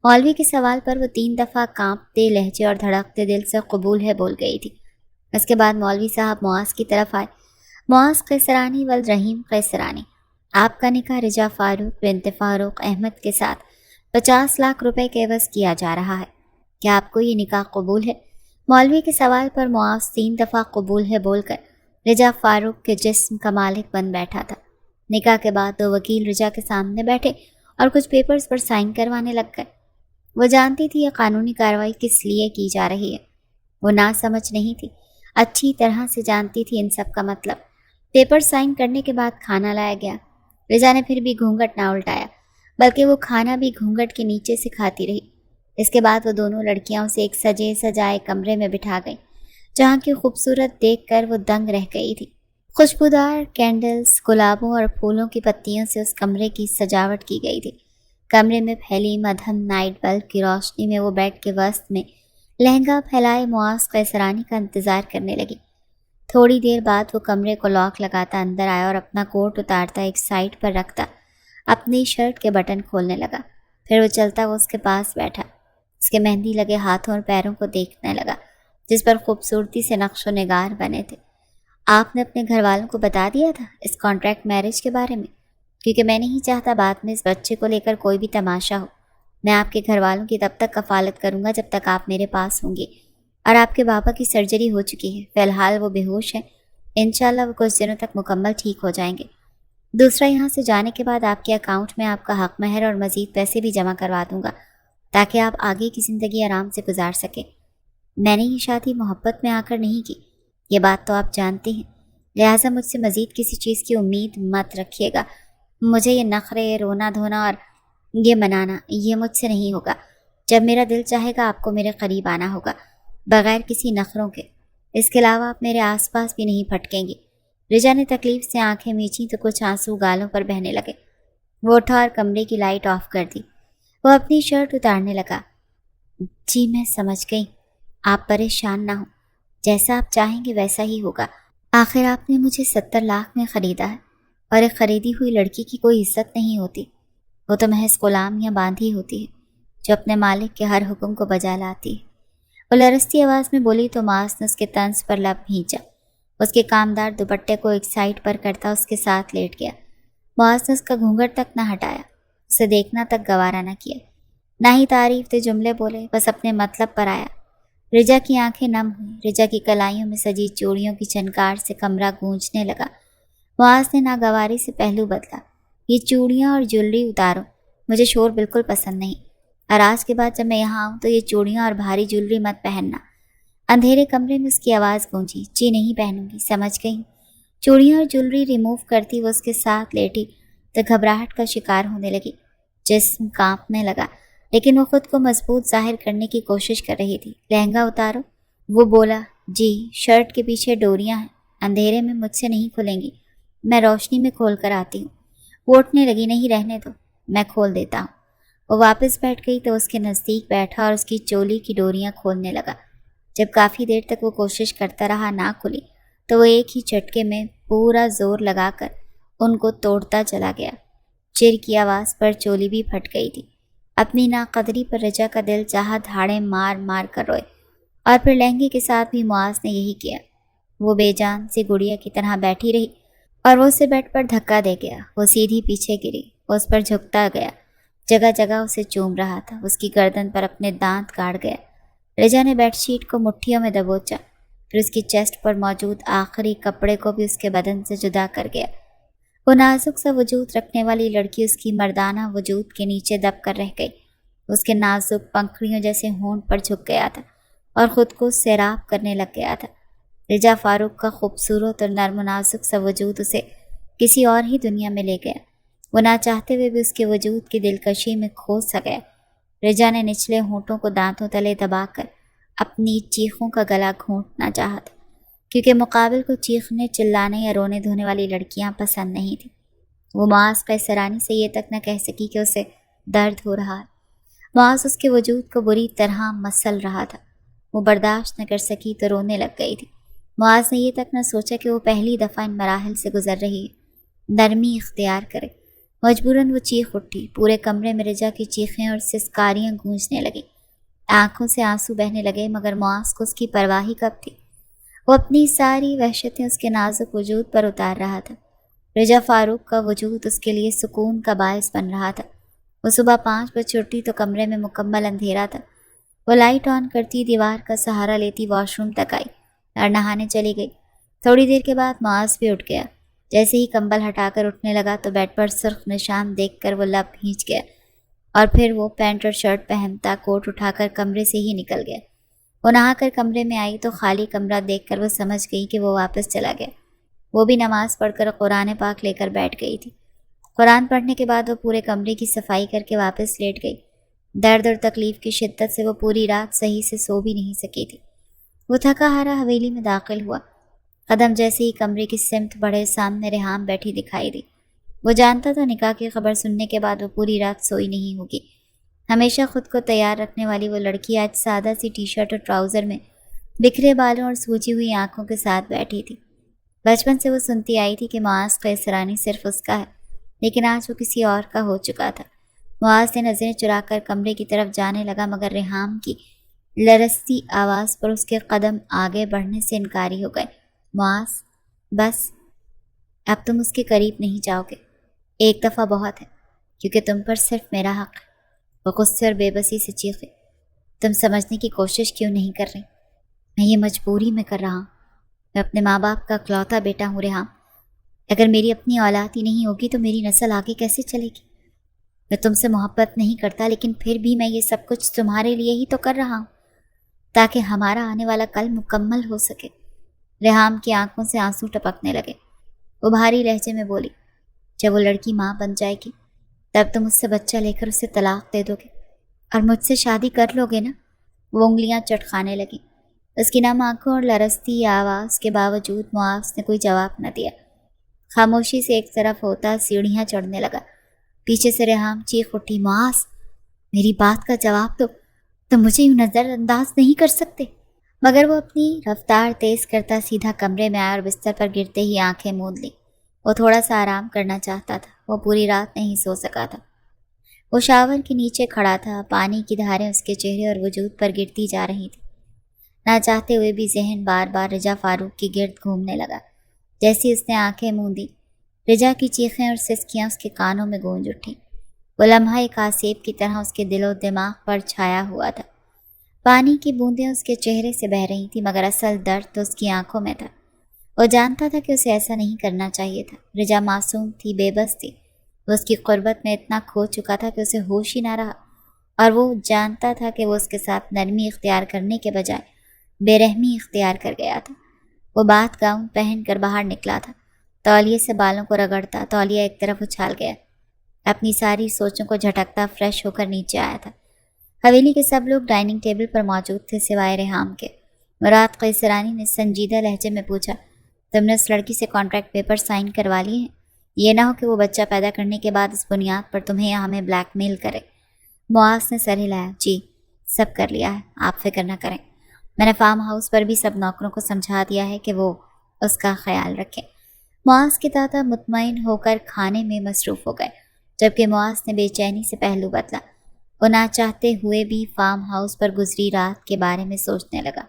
مولوی کے سوال پر وہ 3 دفعہ کانپتے لہجے اور دھڑکتے دل سے قبول ہے بول گئی تھی۔ اس کے بعد مولوی صاحب معاذ کی طرف آئے۔ معاذ قیصرانی ولد رحیم قیصرانی، آپ کا نکاح رجا فاروق بنت فاروق احمد کے ساتھ 50 لاکھ روپے کے عوض کیا جا رہا ہے۔ کیا آپ کو یہ نکاح قبول ہے؟ مولوی کے سوال پر معاذ 3 دفعہ قبول ہے بول کر رجا فاروق کے جسم کا مالک بن بیٹھا تھا۔ نکاح کے بعد 2 وکیل رجا کے سامنے بیٹھے اور کچھ پیپرز پر سائن کروانے لگ گئے۔ وہ جانتی تھی یہ قانونی کارروائی کس لیے کی جا رہی ہے۔ وہ نہ سمجھ نہیں تھی، اچھی طرح سے جانتی تھی ان سب کا مطلب۔ پیپر سائن کرنے کے بعد کھانا لایا گیا۔ رجا نے پھر بھی گھونگھٹ نہ الٹایا، بلکہ وہ کھانا بھی گھونگھٹ کے نیچے سے کھاتی رہی۔ اس کے بعد وہ دونوں لڑکیاں اسے ایک سجے سجائے کمرے میں بٹھا گئیں، جہاں کی خوبصورت دیکھ کر وہ دنگ رہ گئی تھی۔ خوشبودار کینڈلز، گلابوں اور پھولوں کی پتیوں سے اس کمرے کی سجاوٹ کی گئی تھی۔ کمرے میں پھیلی مدھم نائٹ بلب کی روشنی میں وہ بیڈ کے وسط میں لہنگا پھیلائے معاذ قیصرانی کا انتظار کرنے لگی۔ تھوڑی دیر بعد وہ کمرے کو لاک لگاتا اندر آیا اور اپنا کوٹ اتارتا ایک سائڈ پر رکھتا اپنی شرٹ کے بٹن کھولنے لگا۔ پھر وہ چلتا وہ اس کے پاس بیٹھا، اس کے مہندی لگے ہاتھوں اور پیروں کو دیکھنے لگا، جس پر خوبصورتی سے نقش و نگار بنے تھے۔ آپ نے اپنے گھر والوں کو بتا دیا تھا اس کانٹریکٹ میرج کے بارے میں؟ کیونکہ میں نہیں چاہتا بعد میں اس بچے کو لے کر کوئی بھی تماشا ہو۔ میں آپ کے گھر والوں کی تب تک کفالت کروں گا جب تک آپ میرے پاس ہوں گے، اور آپ کے بابا کی سرجری ہو چکی ہے، فی الحال وہ بے ہوش ہیں، انشاءاللہ وہ کچھ دنوں تک مکمل ٹھیک ہو جائیں گے۔ دوسرا، یہاں سے جانے کے بعد آپ کے اکاؤنٹ میں آپ کا حق مہر اور مزید پیسے بھی جمع کروا دوں گا، تاکہ آپ آگے کی زندگی آرام سے گزار سکیں۔ میں نے یہ شادی محبت میں آ کر نہیں کی، یہ بات تو آپ جانتے ہیں، لہٰذا مجھ سے مزید کسی چیز کی امید مت رکھیے گا۔ مجھے یہ نخرے، رونا دھونا اور یہ منانا، یہ مجھ سے نہیں ہوگا۔ جب میرا دل چاہے گا آپ کو میرے قریب آنا ہوگا، بغیر کسی نخروں کے۔ اس کے علاوہ آپ میرے آس پاس بھی نہیں پھٹکیں گی۔ رجا نے تکلیف سے آنکھیں میچیں تو کچھ آنسو گالوں پر بہنے لگے۔ وہ اٹھا اور کمرے کی لائٹ آف کر دی۔ وہ اپنی شرٹ اتارنے لگا۔ جی میں سمجھ گئی، آپ پریشان نہ ہوں، جیسا آپ چاہیں گے ویسا ہی ہوگا۔ آخر آپ نے مجھے 70 لاکھ میں خریدا ہے، اور ایک خریدی ہوئی لڑکی کی کوئی عزت نہیں ہوتی، وہ تو محض غلام یا باندھی ہوتی ہے جو اپنے مالک کے ہر حکم کو بجا لاتی ہے۔ وہ لرزتی آواز میں بولی تو معاذ نے اس کے طنز پر لب بھینچا۔ اس کے کامدار دوپٹے کو ایک سائڈ پر کرتا اس کے ساتھ لیٹ گیا۔ معاذ نے اس کا گھونگھٹ تک نہ ہٹایا، اسے دیکھنا تک گوارا نہ کیا، نہ ہی تعریف کے جملے بولے، بس اپنے مطلب پر آیا۔ رجا کی آنکھیں نم ہوئیں، رجا کی کلائیوں میں سجی چوڑیوں کی چنکار سے کمرہ گونجنے لگا۔ معاذ نے ناگواری سے پہلو بدلا۔ یہ چوڑیاں اور جولری اتارو، مجھے شور بالکل پسند نہیں، اور آج کے بعد جب میں یہاں آؤں تو یہ چوڑیاں اور بھاری جولری مت پہننا۔ اندھیرے کمرے میں اس کی آواز گونجی، جی نہیں پہنوں گی، سمجھ گئی۔ چوڑیاں اور جولری ریموو کرتی وہ اس کے ساتھ لیٹی تو گھبراہٹ کا شکار ہونے لگی، جسم کانپنے لگا، لیکن وہ خود کو مضبوط ظاہر کرنے کی کوشش کر رہی تھی۔ لہنگا اتارو، وہ بولا۔ جی، شرٹ کے پیچھے ڈوریاں ہیں، اندھیرے میں مجھ سے نہیں کھلیں گی، میں روشنی میں کھول کر آتی ہوں۔ وہ اٹھنے لگی، نہیں رہنے دو، میں کھول دیتا ہوں۔ وہ واپس بیٹھ گئی تو اس کے نزدیک بیٹھا اور اس کی چولی کی ڈوریاں کھولنے لگا۔ جب کافی دیر تک وہ کوشش کرتا رہا نہ کھلی تو وہ ایک ہی جھٹکے میں پورا زور لگا کر ان کو توڑتا چلا گیا۔ چر کی آواز پر چولی بھی پھٹ گئی تھی۔ اپنی ناقدری پر رجا کا دل چاہا دھاڑیں مار مار کر روئے، اور پھر لہنگے کے ساتھ بھی معاذ نے یہی کیا۔ وہ بے جان سی گڑیا کی طرح بیٹھی رہی اور وہ اسے بیڈ پر دھکا دے گیا۔ وہ سیدھی پیچھے گری، وہ اس پر جھکتا گیا، جگہ جگہ اسے چوم رہا تھا، اس کی گردن پر اپنے دانت گاڑ گیا۔ رجا نے بیڈ شیٹ کو مٹھیوں میں دبوچا، پھر اس کی چیسٹ پر موجود آخری کپڑے کو بھی اس کے بدن سے جدا کر گیا۔ وہ نازک سا وجود رکھنے والی لڑکی اس کی مردانہ وجود کے نیچے دب کر رہ گئی۔ اس کے نازک پنکھڑیوں جیسے ہونٹ پر جھک گیا تھا اور خود کو سیراب کرنے لگ گیا تھا۔ رجا فاروق کا خوبصورت اور نرم و نازک سا وجود اسے کسی اور ہی دنیا میں لے گیا۔ وہ نہ چاہتے ہوئے بھی اس کے وجود کی دلکشی میں کھو سا گیا۔ رجا نے نچلے ہونٹوں کو دانتوں تلے دبا کر اپنی چیخوں کا گلا گھونٹنا چاہا تھا، کیونکہ مقابل کو چیخنے، چلانے یا رونے دھونے والی لڑکیاں پسند نہیں تھیں۔ وہ معاذ قیصرانی سے یہ تک نہ کہہ سکی کہ اسے درد ہو رہا ہے۔ معاذ اس کے وجود کو بری طرح مسل رہا تھا۔ وہ برداشت نہ کر سکی تو رونے لگ گئی تھی۔ معاذ نے یہ تک نہ سوچا کہ وہ پہلی دفعہ ان مراحل سے گزر رہی ہے، نرمی اختیار کرے۔ مجبوراً وہ چیخ اٹھی۔ پورے کمرے میں رجا کی چیخیں اور سسکاریاں گونجنے لگیں، آنکھوں سے آنسو بہنے لگے، مگر معاذ کو اس کی پرواہ ہی کب تھی۔ وہ اپنی ساری وحشتیں اس کے نازک وجود پر اتار رہا تھا۔ رجا فاروق کا وجود اس کے لیے سکون کا باعث بن رہا تھا۔ وہ صبح 5 بجے اٹھی تو کمرے میں مکمل اندھیرا تھا۔ وہ لائٹ آن کرتی، دیوار کا سہارا لیتی واش روم تک آئی اور نہانے چلی گئی۔ تھوڑی دیر کے بعد معاذ بھی اٹھ گیا۔ جیسے ہی کمبل ہٹا کر اٹھنے لگا تو بیڈ پر سرخ نشان دیکھ کر وہ لب بھینچ گیا، اور پھر وہ پینٹ اور شرٹ پہنتا کوٹ اٹھا کر کمرے سے ہی نکل گیا۔ وہ نہا کر کمرے میں آئی تو خالی کمرہ دیکھ کر وہ سمجھ گئی کہ وہ واپس چلا گیا۔ وہ بھی نماز پڑھ کر قرآن پاک لے کر بیٹھ گئی تھی۔ قرآن پڑھنے کے بعد وہ پورے کمرے کی صفائی کر کے واپس لیٹ گئی۔ درد اور تکلیف کی شدت سے وہ پوری رات صحیح سے سو بھی نہیں سکی تھی۔ وہ تھکا ہارا حویلی میں داخل ہوا۔ قدم جیسے ہی کمرے کی سمت بڑھے، سامنے ریحام بیٹھی دکھائی دی۔ وہ جانتا تھا نکاح کی خبر سننے کے بعد وہ پوری رات سوئی نہیں ہوگی۔ ہمیشہ خود کو تیار رکھنے والی وہ لڑکی آج سادہ سی ٹی شرٹ اور ٹراؤزر میں بکھرے بالوں اور سوجی ہوئی آنکھوں کے ساتھ بیٹھی تھی۔ بچپن سے وہ سنتی آئی تھی کہ معاذ قیصرانی صرف اس کا ہے، لیکن آج وہ کسی اور کا ہو چکا تھا۔ معاذ نے نظریں چرا کر کمرے کی طرف جانے لگا، مگر ریحام کی لرزتی آواز پر اس کے قدم آگے بڑھنے سے انکاری ہو گئے۔ معاذ، بس اب تم اس کے قریب نہیں جاؤ گے، ایک دفعہ بہت ہے، کیونکہ تم پر صرف میرا حق ہے۔ وہ غصے اور بے بسی سے چیخے، تم سمجھنے کی کوشش کیوں نہیں کر رہی؟ میں یہ مجبوری میں کر رہا ہوں، میں اپنے ماں باپ کا اکلوتا بیٹا ہوں ریحام۔ اگر میری اپنی اولاد ہی نہیں ہوگی تو میری نسل آگے کیسے چلے گی؟ میں تم سے محبت نہیں کرتا، لیکن پھر بھی میں یہ سب کچھ تمہارے لیے ہی تو کر رہا ہوں، تاکہ ہمارا آنے والا کل مکمل ہو سکے۔ ریحام کی آنکھوں سے آنسو ٹپکنے لگے۔ وہ بھاری لہجے میں بولی، جب وہ لڑکی ماں بن جائے گی تب تم اس سے بچہ لے کر اسے طلاق دے دو گے اور مجھ سے شادی کر لو گے نا؟ وہ انگلیاں چٹکانے لگی۔ اس کی نم آنکھوں اور لرزتی آواز کے باوجود معاذ نے کوئی جواب نہ دیا۔ خاموشی سے ایک طرف ہوتا سیڑھیاں چڑھنے لگا۔ پیچھے سے ریحام چیخ اٹھی، معاذ میری بات کا جواب دو، تم مجھے یوں نظر انداز نہیں کر سکتے۔ مگر وہ اپنی رفتار تیز کرتا سیدھا کمرے میں آیا اور بستر پر گرتے ہی آنکھیں موند لیں۔ وہ تھوڑا سا آرام کرنا چاہتا تھا، وہ پوری رات نہیں سو سکا تھا۔ وہ شاور کے نیچے کھڑا تھا، پانی کی دھاریں اس کے چہرے اور وجود پر گرتی جا رہی تھی۔ نہ چاہتے ہوئے بھی ذہن بار بار رجا فاروق کی گرد گھومنے لگا۔ جیسی اس نے آنکھیں موندی، رجا کی چیخیں اور سسکیاں اس کے کانوں میں گونج اٹھیں۔ وہ لمحہ ایک آسیب کی طرح اس کے دل و دماغ پر چھایا ہوا تھا۔ پانی کی بوندیں اس کے چہرے سے بہہ رہی تھیں، مگر اصل درد تو اس کی آنکھوں میں تھا۔ وہ جانتا تھا کہ اسے ایسا نہیں کرنا چاہیے تھا۔ رجا معصوم تھی، بے بس تھی۔ وہ اس کی قربت میں اتنا کھو چکا تھا کہ اسے ہوش ہی نہ رہا، اور وہ جانتا تھا کہ وہ اس کے ساتھ نرمی اختیار کرنے کے بجائے بے رحمی اختیار کر گیا تھا۔ وہ بات گاؤن پہن کر باہر نکلا تھا، تولیے سے بالوں کو رگڑتا، تولیہ ایک طرف اچھال گیا، اپنی ساری سوچوں کو جھٹکتا فریش ہو کر نیچے آیا تھا۔ حویلی کے سب لوگ ڈائننگ ٹیبل پر موجود تھے سوائے ریحام کے۔ مراد قیصرانی نے سنجیدہ لہجے میں پوچھا، تم نے اس لڑکی سے کانٹریکٹ پیپر سائن کروا لیے ہیں؟ یہ نہ ہو کہ وہ بچہ پیدا کرنے کے بعد اس بنیاد پر تمہیں یا ہمیں بلیک میل کرے۔ معاذ نے سر ہلایا، جی سب کر لیا ہے، آپ فکر نہ کریں۔ میں نے فارم ہاؤس پر بھی سب نوکروں کو سمجھا دیا ہے کہ وہ اس کا خیال رکھیں۔ معاذ کے دادا مطمئن ہو کر کھانے میں مصروف ہو گئے، جبکہ معاذ نے بے چینی سے پہلو بدلا۔ وہ نہ چاہتے ہوئے بھی فارم ہاؤس پر گزری رات کے بارے میں سوچنے لگا۔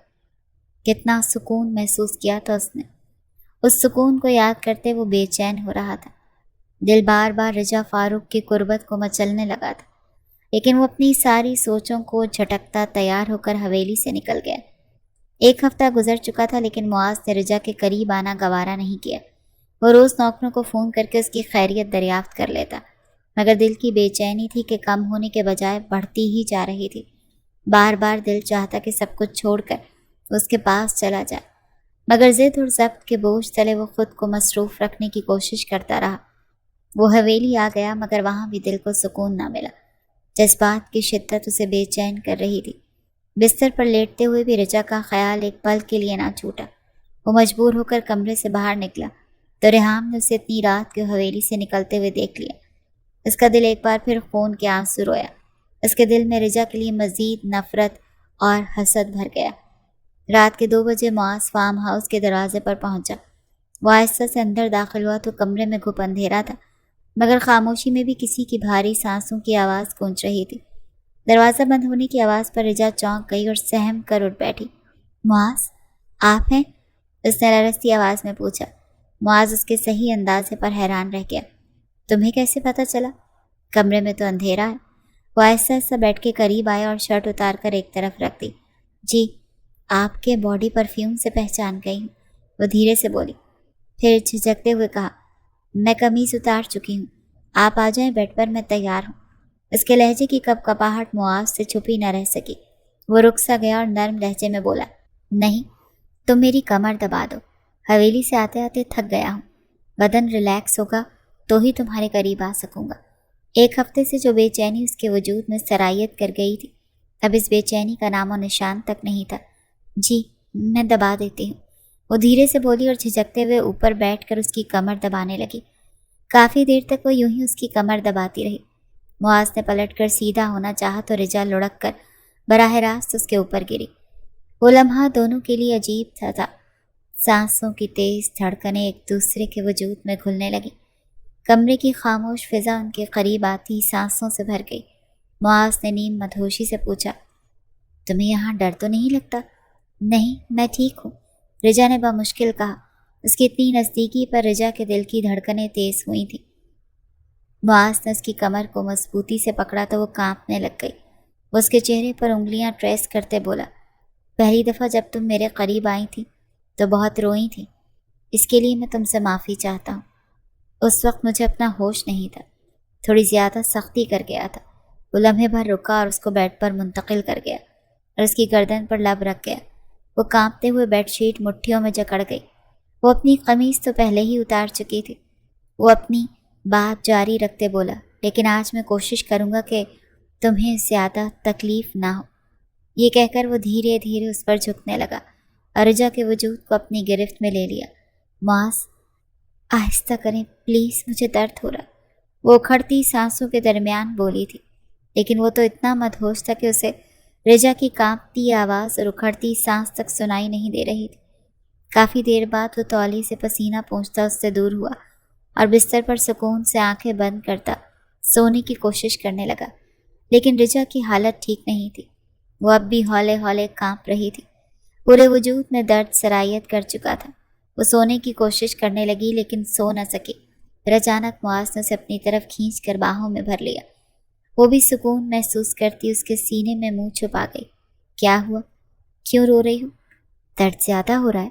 کتنا سکون محسوس کیا تھا اس نے۔ اس سکون کو یاد کرتے وہ بے چین ہو رہا تھا۔ دل بار بار رجا فاروق کی قربت کو مچلنے لگا تھا، لیکن وہ اپنی ساری سوچوں کو جھٹکتا تیار ہو کر حویلی سے نکل گیا۔ ایک ہفتہ گزر چکا تھا، لیکن معاذ نے رجا کے قریب آنا گوارا نہیں کیا۔ وہ روز نوکروں کو فون کر کے اس کی خیریت دریافت کر لیتا، مگر دل کی بے چینی تھی کہ کم ہونے کے بجائے بڑھتی ہی جا رہی تھی۔ بار بار دل چاہتا کہ سب کچھ چھوڑ کر اس کے پاس چلا جائے، مگر ضد اور ضبط کے بوجھ تلے وہ خود کو مصروف رکھنے کی کوشش کرتا رہا۔ وہ حویلی آ گیا، مگر وہاں بھی دل کو سکون نہ ملا۔ جذبات کی شدت اسے بے چین کر رہی تھی۔ بستر پر لیٹتے ہوئے بھی رجا کا خیال ایک پل کے لیے نہ چھوٹا۔ وہ مجبور ہو کر کمرے سے باہر نکلا تو ریحام نے اسے اتنی رات کے حویلی سے نکلتے ہوئے دیکھ لیا۔ اس کا دل ایک بار پھر خون کے آنسو رویا۔ اس کے دل میں رجا کے لیے مزید نفرت اور حسد بھر گیا۔ رات کے 2 بجے معاذ فارم ہاؤس کے دروازے پر پہنچا۔ وہ آہستہ سے اندر داخل ہوا تو کمرے میں گھپ اندھیرا تھا، مگر خاموشی میں بھی کسی کی بھاری سانسوں کی آواز گونج رہی تھی۔ دروازہ بند ہونے کی آواز پر رجا چونک گئی اور سہم کر اٹھ بیٹھی۔ معاذ آپ ہیں؟ اس نے لرزتی آواز میں پوچھا۔ معاذ اس کے صحیح اندازے پر حیران رہ گیا۔ تمہیں کیسے پتہ چلا؟ کمرے میں تو اندھیرا ہے۔ وہ آہستہ آہستہ بیٹھ کے قریب آیا اور شرٹ اتار کر ایک طرف رکھ دی۔ جی آپ کے باڈی پرفیوم سے پہچان گئی ہوں، وہ دھیرے سے بولی۔ پھر جھجکتے ہوئے کہا، میں قمیض اتار چکی ہوں، آپ آ جائیں بیڈ پر، میں تیار ہوں۔ اس کے لہجے کی کپ کپاہٹ معاذ سے چھپی نہ رہ سکی۔ وہ رک سا گیا اور نرم لہجے میں بولا، نہیں تم میری کمر دبا دو، حویلی سے آتے آتے تھک گیا ہوں، بدن ریلیکس ہوگا تو ہی تمہارے قریب آ سکوں گا۔ ایک ہفتے سے جو بے چینی اس کے وجود میں سرایت کر گئی تھی، اب اس بے چینی کا نام و نشان تک نہیں تھا۔ جی میں دبا دیتی ہوں، وہ دھیرے سے بولی اور جھجکتے ہوئے اوپر بیٹھ کر اس کی کمر دبانے لگی۔ کافی دیر تک وہ یوں ہی اس کی کمر دباتی رہی۔ معاذ نے پلٹ کر سیدھا ہونا چاہا تو رجا لڑک کر براہ راست اس کے اوپر گری۔ وہ لمحہ دونوں کے لیے عجیب تھا۔ سانسوں کی تیز دھڑکنیں ایک دوسرے کے وجود میں گھلنے لگی۔ کمرے کی خاموش فضا ان کے قریب آتی سانسوں سے بھر گئی۔ معاذ نے نیم مدہوشی سے پوچھا، تمہیں یہاں ڈر تو نہیں لگتا؟ نہیں میں ٹھیک ہوں، رجا نے بمشکل کہا۔ اس کی اتنی نزدیکی پر رجا کے دل کی دھڑکنیں تیز ہوئی تھیں۔ معاذ نے اس کی کمر کو مضبوطی سے پکڑا تو وہ کانپنے لگ گئی۔ وہ اس کے چہرے پر انگلیاں ٹریس کرتے بولا، پہلی دفعہ جب تم میرے قریب آئی تھی تو بہت روئی تھی، اس کے لیے میں تم سے معافی چاہتا ہوں۔ اس وقت مجھے اپنا ہوش نہیں تھا، تھوڑی زیادہ سختی کر گیا تھا۔ وہ لمحے بھر رکا اور اس کو بیڈ پر منتقل کر گیا اور اس کی گردن پر لب رکھ گیا۔ وہ کانپتے ہوئے بیڈ شیٹ مٹھیوں میں جکڑ گئی۔ وہ اپنی قمیض تو پہلے ہی اتار چکی تھی۔ وہ اپنی بات جاری رکھتے بولا، لیکن آج میں کوشش کروں گا کہ تمہیں زیادہ تکلیف نہ ہو۔ یہ کہہ کر وہ دھیرے دھیرے اس پر جھکنے لگا۔ اور رجا کے وجود کو اپنی گرفت میں لے لیا۔ معاذ، آہستہ کریں پلیز، مجھے درد ہو رہا۔ وہ اکھڑتی سانسوں کے درمیان بولی تھی، لیکن وہ تو اتنا مدہوش تھا کہ اسے رجا کی کانپتی آواز اور اکھڑتی سانس تک سنائی نہیں دے رہی تھی۔ کافی دیر بعد وہ تولی سے پسینہ پونچھتا اس سے دور ہوا اور بستر پر سکون سے آنکھیں بند کرتا سونے کی کوشش کرنے لگا، لیکن رجا کی حالت ٹھیک نہیں تھی۔ وہ اب بھی ہولے ہولے کانپ رہی تھی، پورے وجود میں درد سرایت کر چکا تھا۔ وہ سونے کی کوشش کرنے لگی لیکن سو نہ سکی۔ پھر اچانک معاذ نے اسے اپنی طرف کھینچ کر باہوں میں بھر لیا۔ وہ بھی سکون محسوس کرتی اس کے سینے میں منہ چھپا گئی۔ کیا ہوا؟ کیوں رو رہی ہو؟ درد زیادہ ہو رہا ہے؟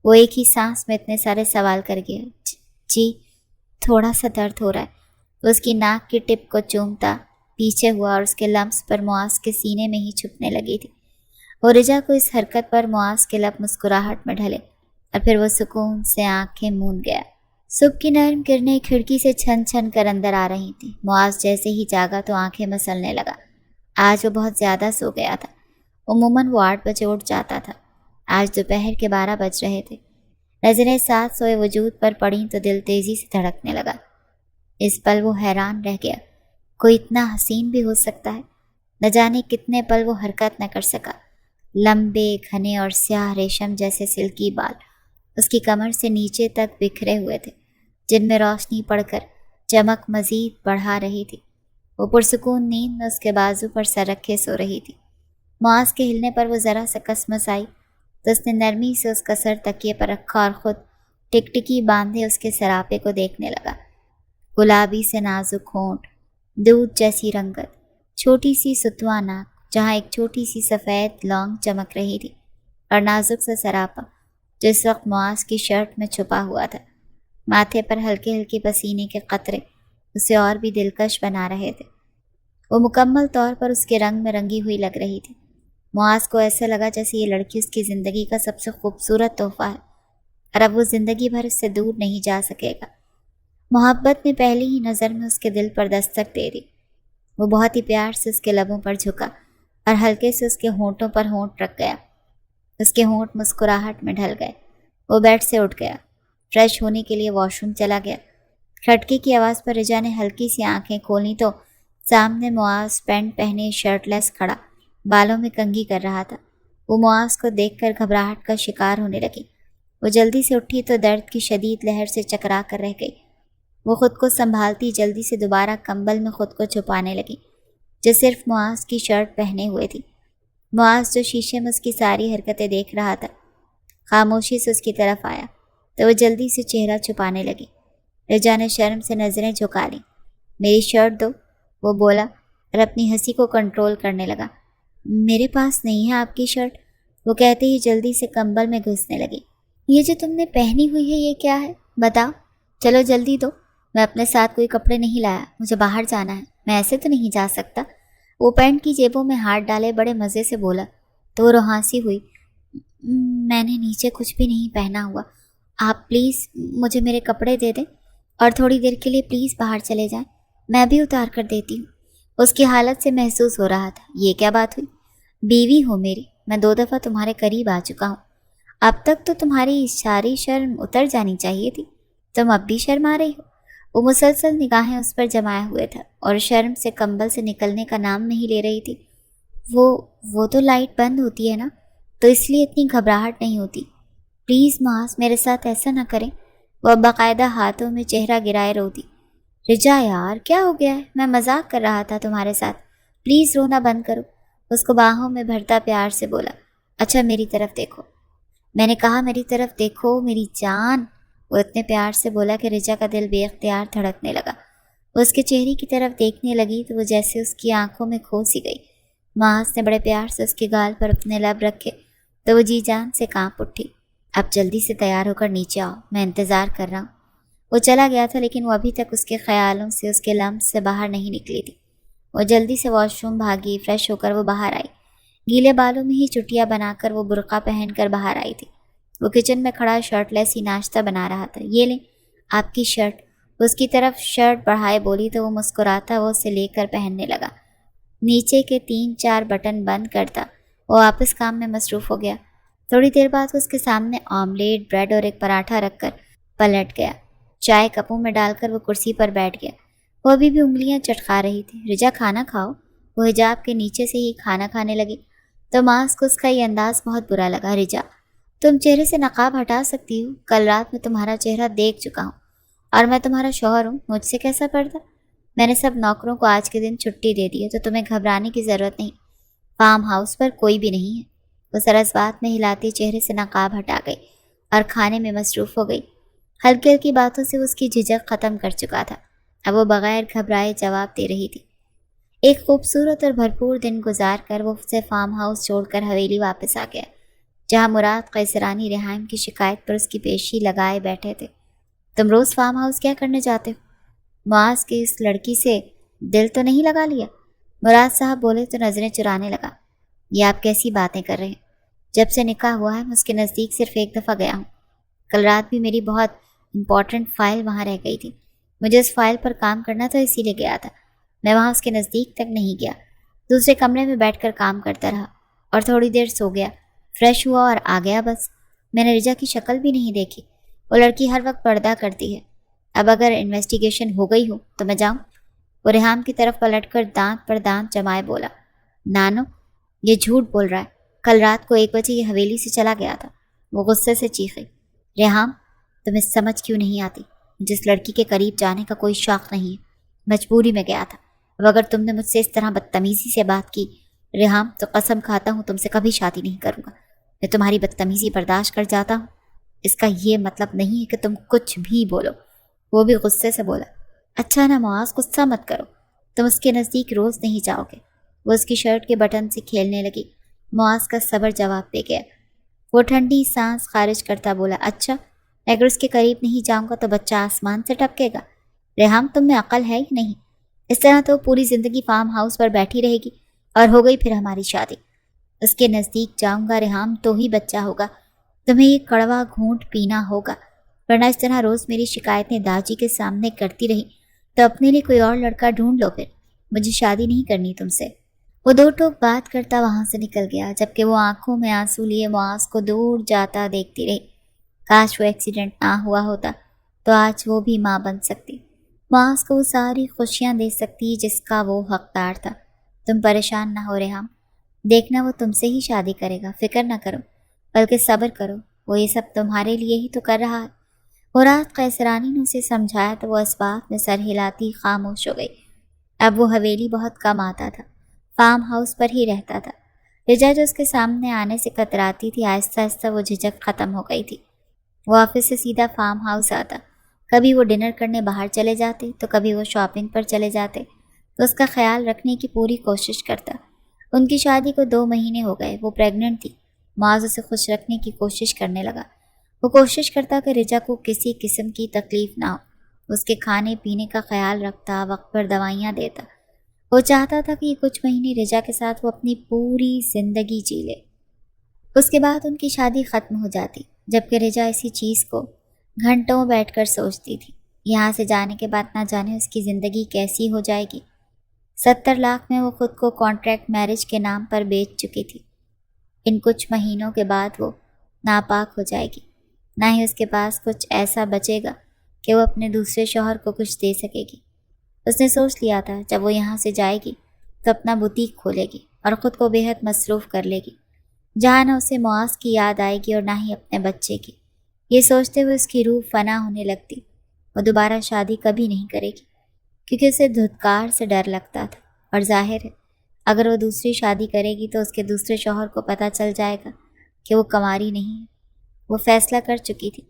وہ ایک ہی سانس میں اتنے سارے سوال کر گیا۔ جی تھوڑا سا درد ہو رہا ہے۔ وہ اس کی ناک کی ٹپ کو چومتا پیچھے ہوا اور اس کے لمس پر معاذ کے سینے میں ہی چھپنے لگی تھی۔ اور رجا کو اس حرکت پر معاذ کے لب مسکراہٹ میں ڈھلے اور پھر وہ سکون سے آنکھیں موند گیا۔ صبح کی نرم کرنیں کھڑکی سے چھن چھن کر اندر آ رہی تھیں۔ معاذ جیسے ہی جاگا تو آنکھیں مسلنے لگا۔ آج وہ بہت زیادہ سو گیا تھا۔ عموماً وہ 8 بجے اٹھ جاتا تھا، آج دوپہر کے 12 بج رہے تھے۔ نظریں ساتھ سوئے وجود پر پڑیں تو دل تیزی سے دھڑکنے لگا۔ اس پل وہ حیران رہ گیا، کوئی اتنا حسین بھی ہو سکتا ہے؟ نہ جانے کتنے پل وہ حرکت نہ کر سکا۔ لمبے گھنے اور سیاہ ریشم جیسے سلکی بال اس کی کمر سے نیچے تک بکھرے ہوئے تھے، جن میں روشنی پڑ کر چمک مزید بڑھا رہی تھی۔ وہ پرسکون نیند میں اس کے بازو پر سر رکھے سو رہی تھی۔ معاذ کے ہلنے پر وہ ذرا سا کسمس آئی تو اس نے نرمی سے اس کا سر تکیے پر رکھا اور خود ٹکٹکی باندھے اس کے سراپے کو دیکھنے لگا۔ گلابی سے نازک ہونٹ، دودھ جیسی رنگت، چھوٹی سی ستواں ناک جہاں ایک چھوٹی سی سفید لونگ چمک رہی تھی، اور نازک سا سراپا جو اس وقت معاذ کی شرٹ میں چھپا ہوا تھا۔ ماتھے پر ہلکے ہلکے پسینے کے قطرے اسے اور بھی دلکش بنا رہے تھے۔ وہ مکمل طور پر اس کے رنگ میں رنگی ہوئی لگ رہی تھی۔ معاذ کو ایسا لگا جیسے یہ لڑکی اس کی زندگی کا سب سے خوبصورت تحفہ ہے اور اب وہ زندگی بھر اس سے دور نہیں جا سکے گا۔ محبت نے پہلی ہی نظر میں اس کے دل پر دستک دے دی۔ وہ بہت ہی پیار سے اس کے لبوں پر جھکا اور ہلکے سے اس کے ہونٹوں پر ہونٹ رکھ گیا۔ اس کے ہونٹ مسکراہٹ میں ڈھل گئے۔ وہ بیڈ سے اٹھ گیا، فریش ہونے کے لیے واش روم چلا گیا۔ کھٹکے کی آواز پر رجا نے ہلکی سی آنکھیں کھولی تو سامنے معاذ پینٹ پہنے شرٹ لیس کھڑا بالوں میں کنگھی کر رہا تھا۔ وہ معاذ کو دیکھ کر گھبراہٹ کا شکار ہونے لگی۔ وہ جلدی سے اٹھی تو درد کی شدید لہر سے چکرا کر رہ گئی۔ وہ خود کو سنبھالتی جلدی سے دوبارہ کمبل میں خود کو چھپانے لگی جو صرف معاذ کی شرٹ پہنے ہوئے تھی۔ معاذ جو شیشے میں اس کی ساری حرکتیں دیکھ رہا تھا، خاموشی سے اس کی طرف آیا تو وہ جلدی سے چہرہ چھپانے لگی۔ رجا نے شرم سے نظریں جھکا لیں۔ میری شرٹ دو، وہ بولا اور اپنی ہنسی کو کنٹرول کرنے لگا۔ میرے پاس نہیں ہے آپ کی شرٹ، وہ کہتے ہی جلدی سے کمبل میں گھسنے لگی۔ یہ جو تم نے پہنی ہوئی ہے یہ کیا ہے؟ بتاؤ، چلو جلدی دو۔ میں اپنے ساتھ کوئی کپڑے نہیں لایا، مجھے باہر جانا ہے، میں ایسے تو نہیں جا سکتا۔ وہ پینٹ کی جیبوں میں ہاتھ ڈالے بڑے مزے سے بولا تو وہ روحانسی ہوئی۔ میں نے نیچے کچھ بھی نہیں پہنا ہوا، آپ پلیز مجھے میرے کپڑے دے دیں اور تھوڑی دیر کے لیے پلیز باہر چلے جائیں، میں بھی اتار کر دیتی ہوں۔ اس کی حالت سے محسوس ہو رہا تھا یہ کیا بات ہوئی؟ بیوی ہو میری، میں 2 دفعہ تمہارے قریب آ چکا ہوں، اب تک تو تمہاری ساری شرم اتر جانی چاہیے تھی، تم اب بھی شرما رہی ہو۔ وہ مسلسل نگاہیں اس پر جمائے ہوئے تھا اور شرم سے کمبل سے نکلنے کا نام نہیں لے رہی تھی۔ وہ تو لائٹ بند ہوتی ہے نا، تو اس لیے اتنی گھبراہٹ نہیں ہوتی۔ پلیز معاذ میرے ساتھ ایسا نہ کریں، وہ باقاعدہ ہاتھوں میں چہرہ گرائے روتی۔ رجا یار کیا ہو گیا ہے؟ میں مذاق کر رہا تھا تمہارے ساتھ، پلیز رونا بند کرو، اس کو باہوں میں بھرتا پیار سے بولا۔ اچھا میری طرف دیکھو، میں نے کہا میری طرف دیکھو میری جان، وہ اتنے پیار سے بولا کہ رجا کا دل بے اختیار دھڑکنے لگا۔ وہ اس کے چہرے کی طرف دیکھنے لگی تو وہ جیسے اس کی آنکھوں میں کھو سی گئی۔ معاذ نے بڑے پیار سے اس کے گال پر اپنے لب رکھے تو وہ جی جان سے کانپ اٹھی۔ اب جلدی سے تیار ہو کر نیچے آؤ، میں انتظار کر رہا ہوں۔ وہ چلا گیا تھا لیکن وہ ابھی تک اس کے خیالوں سے اس کے لمس سے باہر نہیں نکلی تھی۔ وہ جلدی سے واش روم بھاگی، فریش ہو کر وہ باہر آئی۔ گیلے بالوں میں ہی چٹیاں بنا کر وہ برقع پہن کر باہر آئی تھی۔ وہ کچن میں کھڑا شرٹ لیس ہی ناشتہ بنا رہا تھا۔ یہ لیں آپ کی شرٹ، وہ اس کی طرف شرٹ بڑھائے بولی تو وہ مسکراتا وہ اسے لے کر پہننے لگا۔ نیچے کے 3-4 بٹن بند کرتا وہ واپس کام میں مصروف ہو گیا۔ تھوڑی دیر بعد وہ اس کے سامنے آملیٹ، بریڈ اور ایک پراٹھا رکھ کر پلٹ گیا۔ چائے کپوں میں ڈال کر وہ کرسی پر بیٹھ گیا۔ وہ ابھی بھی انگلیاں چٹکا رہی تھی۔ رجا کھانا کھاؤ۔ وہ حجاب کے نیچے سے ہی کھانا کھانے لگی تو معاذ کو اس کا یہ انداز بہت برا لگا۔ رجا، تم چہرے سے نقاب ہٹا سکتی ہو؟ کل رات میں تمہارا چہرہ دیکھ چکا ہوں اور میں تمہارا شوہر ہوں، مجھ سے کیسا پردہ؟ میں نے سب نوکروں کو آج کے دن چھٹی دے دی ہے تو تمہیں گھبرانے کی ضرورت نہیں۔ فارم ہاؤس پر کوئی بھی نہیں ہے۔ وہ سرس بات میں ہلاتی چہرے سے نقاب ہٹا گئی اور کھانے میں مصروف ہو گئی۔ ہلکی ہلکی باتوں سے اس کی جھجک ختم کر چکا تھا۔ اب وہ بغیر گھبرائے جواب دے رہی تھی۔ ایک خوبصورت اور بھرپور دن گزار کر وہ اسے فارم ہاؤس چھوڑ کر حویلی واپس آ گیا، جہاں مراد قیصرانی ریحام کی شکایت پر اس کی پیشی لگائے بیٹھے تھے۔ تم روز فارم ہاؤس کیا کرنے جاتے ہو؟ معاذ کی اس لڑکی سے دل تو نہیں لگا لیا؟ مراد صاحب بولے تو نظریں چرانے لگا۔ یہ آپ کیسی باتیں کر رہے ہیں؟ جب سے نکاح ہوا ہے میں اس کے نزدیک صرف ایک دفعہ گیا ہوں۔ کل رات بھی میری بہت امپورٹنٹ فائل وہاں رہ گئی تھی۔ مجھے اس فائل پر کام کرنا تھا، اسی لیے گیا تھا۔ میں وہاں اس کے نزدیک تک نہیں گیا، دوسرے کمرے میں بیٹھ کر کام کرتا رہا اور تھوڑی دیر سو گیا، فریش ہوا اور آ گیا بس۔ میں نے رجا کی شکل بھی نہیں دیکھی۔ وہ لڑکی ہر وقت پردہ کرتی ہے۔ اب اگر انویسٹیگیشن ہو گئی ہو تو میں جاؤں؟ وہ ریحام کی طرف پلٹ کر دانت پر دانت جمائے بولا۔ نانو، یہ جھوٹ بول رہا ہے۔ کل رات کو 1 بجے یہ حویلی سے چلا گیا تھا۔ وہ غصے سے چیخی۔ ریحام، تمہیں سمجھ کیوں نہیں آتی؟ جس لڑکی کے قریب جانے کا کوئی شوق نہیں ہے، مجبوری میں گیا تھا۔ اب اگر تم نے مجھ سے اس طرح بدتمیزی سے بات کی ریحام، تو قسم کھاتا ہوں تم سے کبھی شادی نہیں کروں گا۔ میں تمہاری بدتمیزی برداشت کر جاتا ہوں، اس کا یہ مطلب نہیں ہے کہ تم کچھ بھی بولو۔ وہ بھی غصے سے بولا۔ اچھا نا معاذ، غصہ مت کرو، تم اس کے نزدیک روز نہیں جاؤ گے۔ وہ اس کی شرٹ کے بٹن سے کھیلنے لگی۔ معاذ کا صبر جواب دے گیا۔ وہ ٹھنڈی سانس خارج کرتا بولا، اچھا، اگر اس کے قریب نہیں جاؤں گا تو بچہ آسمان سے ٹپکے گا؟ ریحام، تم میں عقل ہے ہی نہیں؟ اس طرح تو پوری زندگی فارم ہاؤس پر بیٹھی رہے گی اور ہو گئی پھر ہماری شادی۔ اس کے نزدیک جاؤں گا ریحام تو ہی بچہ ہوگا۔ تمہیں یہ کڑوا گھونٹ پینا ہوگا، ورنہ اس طرح روز میری شکایتیں داجی کے سامنے کرتی رہی تو اپنے لیے کوئی اور لڑکا ڈھونڈ لو، پھر مجھے شادی نہیں کرنی تم سے۔ وہ 2 ٹوک بات کرتا وہاں سے نکل گیا، جبکہ وہ آنکھوں میں آنسو لیے معاذ کو دور جاتا دیکھتی رہی۔ کاش وہ ایکسیڈنٹ نہ ہوا ہوتا تو آج وہ بھی ماں بن سکتی، معاذ کو وہ ساری خوشیاں دے سکتی جس کا وہ حقدار تھا۔ تم پریشان نہ ہو ریحام، دیکھنا وہ تم سے ہی شادی کرے گا، فکر نہ کرو، بلکہ صبر کرو، وہ یہ سب تمہارے لیے ہی تو کر رہا ہے۔ مراد قیصرانی نے اسے سمجھایا تو وہ اس بات میں سر ہلاتی خاموش ہو گئی۔ اب وہ حویلی بہت کم آتا تھا، فارم ہاؤس پر ہی رہتا تھا۔ رجا جو اس کے سامنے آنے سے کتراتی تھی، آہستہ آہستہ وہ جھجک ختم ہو گئی تھی۔ وہ آفس سے سیدھا فارم ہاؤس آتا، کبھی وہ ڈنر کرنے باہر چلے جاتے تو کبھی وہ شاپنگ پر چلے جاتے تو اس کا خیال رکھنے کی پوری کوشش کرتا۔ ان کی شادی کو 2 مہینے ہو گئے، وہ پریگننٹ تھی۔ معاذ اسے خوش رکھنے کی کوشش کرنے لگا۔ وہ کوشش کرتا کہ رجا کو کسی قسم کی تکلیف نہ ہو، اس کے کھانے پینے کا خیال رکھتا، وقت پر دوائیاں دیتا۔ وہ چاہتا تھا کہ یہ کچھ مہینے رجا کے ساتھ وہ اپنی پوری زندگی جی لے، اس کے بعد ان کی شادی ختم ہو جاتی، جبکہ رجا اسی چیز کو گھنٹوں بیٹھ کر سوچتی تھی۔ یہاں سے جانے کے بعد نہ جانے اس کی زندگی کیسی ہو جائے گی۔ 70 لاکھ میں وہ خود کو کانٹریکٹ میرج کے نام پر بیچ چکی تھی۔ ان کچھ مہینوں کے بعد وہ ناپاک ہو جائے گی، نہ ہی اس کے پاس کچھ ایسا بچے گا کہ وہ اپنے دوسرے شوہر کو کچھ دے سکے گی۔ اس نے سوچ لیا تھا جب وہ یہاں سے جائے گی تو اپنا بوتیک کھولے گی اور خود کو بے حد مصروف کر لے گی، جہاں نہ اسے معاذ کی یاد آئے گی اور نہ ہی اپنے بچے کی۔ یہ سوچتے ہوئے اس کی روح فنا ہونے لگتی۔ وہ دوبارہ شادی کبھی نہیں کرے گی، کیونکہ اسے دھتکار سے ڈر لگتا تھا، اور ظاہر ہے اگر وہ دوسری شادی کرے گی تو اس کے دوسرے شوہر کو پتہ چل جائے گا کہ وہ کنواری نہیں ہے۔ وہ فیصلہ کر چکی تھی،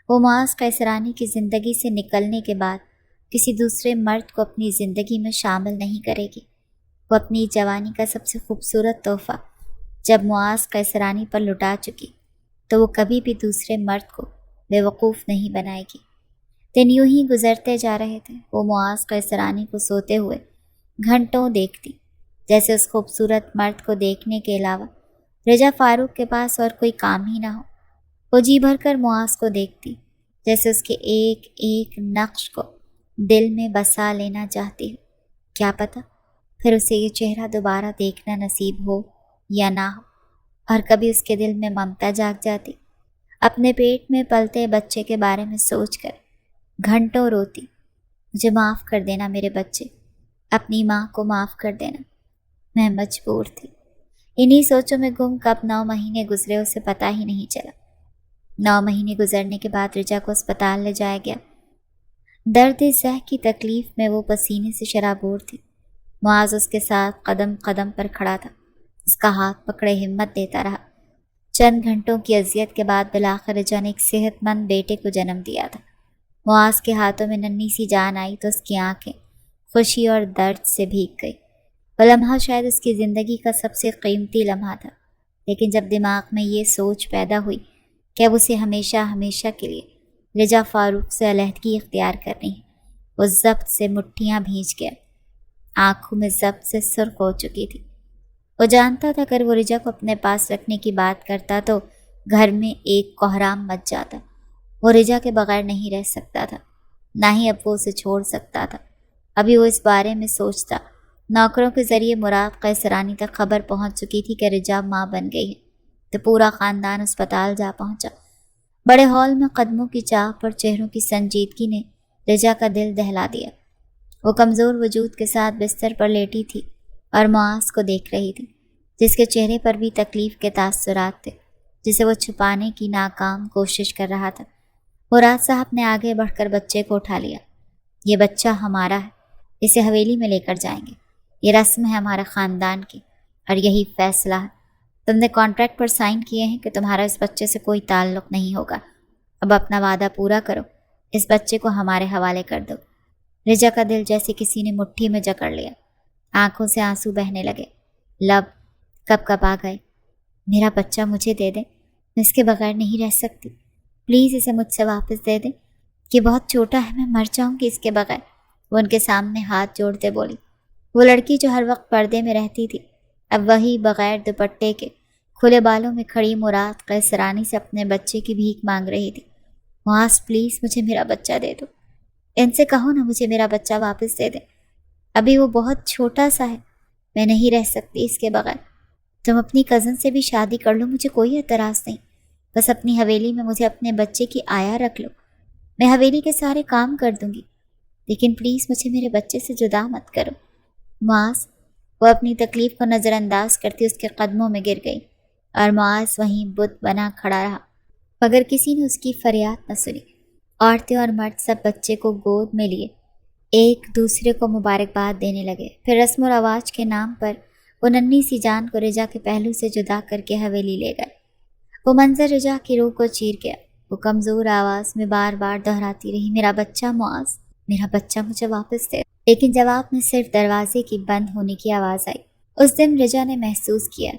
وہ معاذ قیصرانی کی زندگی سے نکلنے کے بعد کسی دوسرے مرد کو اپنی زندگی میں شامل نہیں کرے گی۔ وہ اپنی جوانی کا سب سے خوبصورت تحفہ جب معاذ قیصرانی پر لٹا چکی تو وہ کبھی بھی دوسرے مرد کو بے وقوف نہیں بنائے گی۔ دن یوں ہی گزرتے جا رہے تھے۔ وہ معاذ قیصرانی کو سوتے ہوئے گھنٹوں دیکھتی، جیسے اس خوبصورت مرد کو دیکھنے کے علاوہ رجا فاروق کے پاس اور کوئی کام ہی نہ ہو۔ وہ جی بھر کر معاذ کو دیکھتی، جیسے اس کے ایک ایک نقش کو دل میں بسا لینا چاہتی ہو۔ کیا پتہ پھر اسے یہ چہرہ دوبارہ دیکھنا نصیب ہو یا نہ ہو۔ اور کبھی اس کے دل میں ممتا جاگ جاتی۔ اپنے پیٹ میں پلتے بچے کے بارے میں سوچ کر گھنٹوں روتی، مجھے معاف کر دینا میرے بچے، اپنی ماں کو معاف کر دینا۔ میں مجبور تھی۔ انہی سوچوں میں گم کب 9 مہینے گزرے اسے پتہ ہی نہیں چلا۔ 9 مہینے گزرنے کے بعد رجا کو اسپتال لے جایا گیا۔ درد زہ کی تکلیف میں وہ پسینے سے شرابور تھی۔ معاذ اس کے ساتھ قدم قدم پر کھڑا تھا، اس کا ہاتھ پکڑے ہمت دیتا رہا۔ چند گھنٹوں کی اذیت کے بعد بالآخر رجا نے ایک صحت مند بیٹے کو جنم دیا تھا۔ معاذ کے ہاتھوں میں ننھی سی جان آئی تو اس کی آنکھیں خوشی اور درد سے بھیگ گئی۔ وہ لمحہ شاید اس کی زندگی کا سب سے قیمتی لمحہ تھا، لیکن جب دماغ میں یہ سوچ پیدا ہوئی کہ اب اسے ہمیشہ ہمیشہ کے لیے رجا فاروق سے علیحدگی اختیار کرنی ہے، وہ ضبط سے مٹھیاں بھیج گیا۔ آنکھوں میں ضبط سے سرخ ہو چکی تھی۔ وہ جانتا تھا اگر وہ رجا کو اپنے پاس رکھنے کی بات کرتا تو گھر میں ایک کوہرام مچ جاتا۔ وہ رجا کے بغیر نہیں رہ سکتا تھا، نہ ہی اب وہ اسے چھوڑ سکتا تھا۔ ابھی وہ اس بارے میں سوچتا، نوکروں کے ذریعے مراد قیصرانی تک خبر پہنچ چکی تھی کہ رجا ماں بن گئی ہے، تو پورا خاندان اسپتال جا پہنچا۔ بڑے ہال میں قدموں کی چاپ اور چہروں کی سنجیدگی نے رجا کا دل دہلا دیا۔ وہ کمزور وجود کے ساتھ بستر پر لیٹی تھی اور معاذ کو دیکھ رہی تھی، جس کے چہرے پر بھی تکلیف کے تاثرات تھے، جسے وہ چھپانے کی ناکام کوشش کر رہا تھا۔ مراد صاحب نے آگے بڑھ کر بچے کو اٹھا لیا۔ یہ بچہ ہمارا ہے، اسے حویلی میں لے کر جائیں گے، یہ رسم ہے ہمارے خاندان کی اور یہی فیصلہ ہے۔ تم نے کانٹریکٹ پر سائن کیے ہیں کہ تمہارا اس بچے سے کوئی تعلق نہیں ہوگا۔ اب اپنا وعدہ پورا کرو، اس بچے کو ہمارے حوالے کر دو۔ رجا کا دل جیسے کسی نے مٹھی میں جکڑ لیا، آنکھوں سے آنسو بہنے لگے، لب کب کب آ گئے۔ میرا بچہ مجھے دے دیں، میں اس کے بغیر نہیں رہ سکتی، پلیز اسے مجھ سے واپس دے دیں، یہ بہت چھوٹا ہے، میں مر جاؤں گی اس کے بغیر۔ وہ ان کے سامنے ہاتھ جوڑتے بولی۔ وہ لڑکی جو ہر وقت پردے میں رہتی تھی، اب وہی بغیر دوپٹے کے کھلے بالوں میں کھڑی مراد قیصرانی سے اپنے بچے کی بھیک مانگ رہی تھی۔ معاذ پلیز مجھے میرا بچہ دے دو، ان سے کہو نا مجھے میرا بچہ واپس دے دیں، ابھی وہ بہت چھوٹا سا ہے، میں نہیں رہ سکتی اس کے بغیر۔ تم اپنی کزن سے بھی شادی کر لو، مجھے کوئی اعتراض نہیں، بس اپنی حویلی میں مجھے اپنے بچے کی آیا رکھ لو، میں حویلی کے سارے کام کر دوں گی، لیکن پلیز مجھے میرے بچے سے جدا مت کرو۔ معاذ، وہ اپنی تکلیف کو نظر انداز کرتی اس کے قدموں میں گر گئی اور معاذ وہیں بت بنا کھڑا رہا، مگر کسی نے اس کی فریاد نہ سنی۔ عورتیں اور مرد سب بچے کو گود میں لیے ایک دوسرے کو مبارکباد دینے لگے۔ پھر رسم و رواج کے نام پر وہ ننھی سی جان کو رجا کے پہلو سے جدا کر کے حویلی لے گئے۔ وہ منظر رجا کی روح کو چیر گیا۔ وہ کمزور آواز میں بار بار دہراتی رہی، میرا بچہ معاذ، میرا بچہ مجھے واپس دے۔ لیکن جواب میں صرف دروازے کی بند ہونے کی آواز آئی۔ اس دن رجا نے محسوس کیا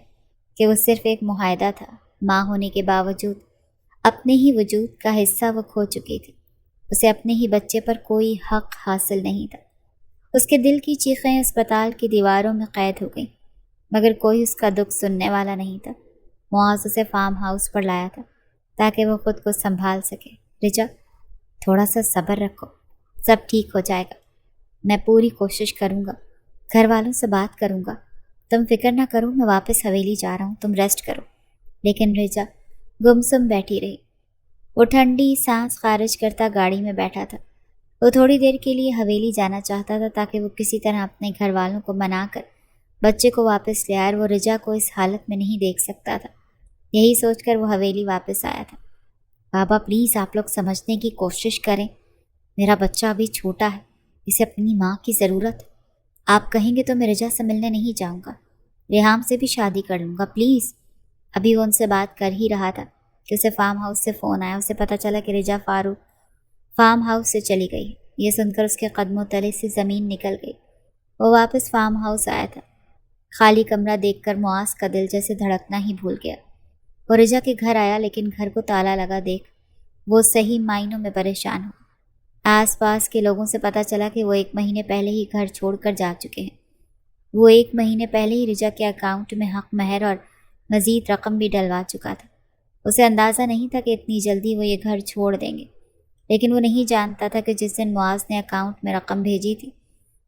کہ وہ صرف ایک معاہدہ تھا، ماں ہونے کے باوجود اپنے ہی وجود کا حصہ وہ کھو چکی تھی۔ اسے اپنے ہی بچے پر کوئی حق حاصل نہیں تھا۔ اس کے دل کی چیخیں اسپتال کی دیواروں میں قید ہو گئیں، مگر کوئی اس کا دکھ سننے والا نہیں تھا۔ معاذ اسے فارم ہاؤس پر لایا تھا تاکہ وہ خود کو سنبھال سکے۔ رجا، تھوڑا سا صبر رکھو، سب ٹھیک ہو جائے گا، میں پوری کوشش کروں گا، گھر والوں سے بات کروں گا، تم فکر نہ کرو، میں واپس حویلی جا رہا ہوں، تم ریسٹ کرو۔ لیکن رجا گمسم بیٹھی رہی۔ وہ ٹھنڈی سانس خارج کرتا گاڑی میں بیٹھا تھا۔ وہ تھوڑی دیر کے لیے حویلی جانا چاہتا تھا تاکہ وہ کسی طرح اپنے گھر والوں کو منا کر بچے کو واپس لے آئے۔ وہ رجا کو اس حالت میں نہیں دیکھ سکتا تھا۔ یہی سوچ کر وہ حویلی واپس آیا تھا۔ بابا پلیز آپ لوگ سمجھنے کی کوشش کریں، میرا بچہ ابھی چھوٹا ہے، اسے اپنی ماں کی ضرورت ہے۔ آپ کہیں گے تو میں رجا سے ملنے نہیں جاؤں گا، ریحام سے بھی شادی کر لوں گا، پلیز۔ ابھی وہ ان سے بات کر ہی رہا تھا کہ اسے فارم ہاؤس سے فون آیا۔ اسے پتہ چلا کہ رجا فاروق فارم ہاؤس سے چلی گئی۔ یہ سن کر اس کے قدموں تلے سے زمین نکل گئی۔ وہ واپس فارم ہاؤس آیا تھا۔ خالی کمرہ دیکھ کر معاذ کا دل جیسے دھڑکنا ہی بھول گیا۔ وہ رجا کے گھر آیا، لیکن گھر کو تالا لگا دیکھ وہ صحیح معنوں میں پریشان ہو۔ آس پاس کے لوگوں سے پتہ چلا کہ وہ 1 مہینے پہلے ہی گھر چھوڑ کر جا چکے ہیں۔ وہ 1 مہینے پہلے ہی رجا کے اکاؤنٹ میں حق مہر اور مزید رقم بھی ڈلوا چکا تھا۔ اسے اندازہ نہیں تھا کہ اتنی جلدی وہ یہ گھر چھوڑ دیں گے، لیکن وہ نہیں جانتا تھا کہ جس دن معاذ نے اکاؤنٹ میں رقم بھیجی تھی،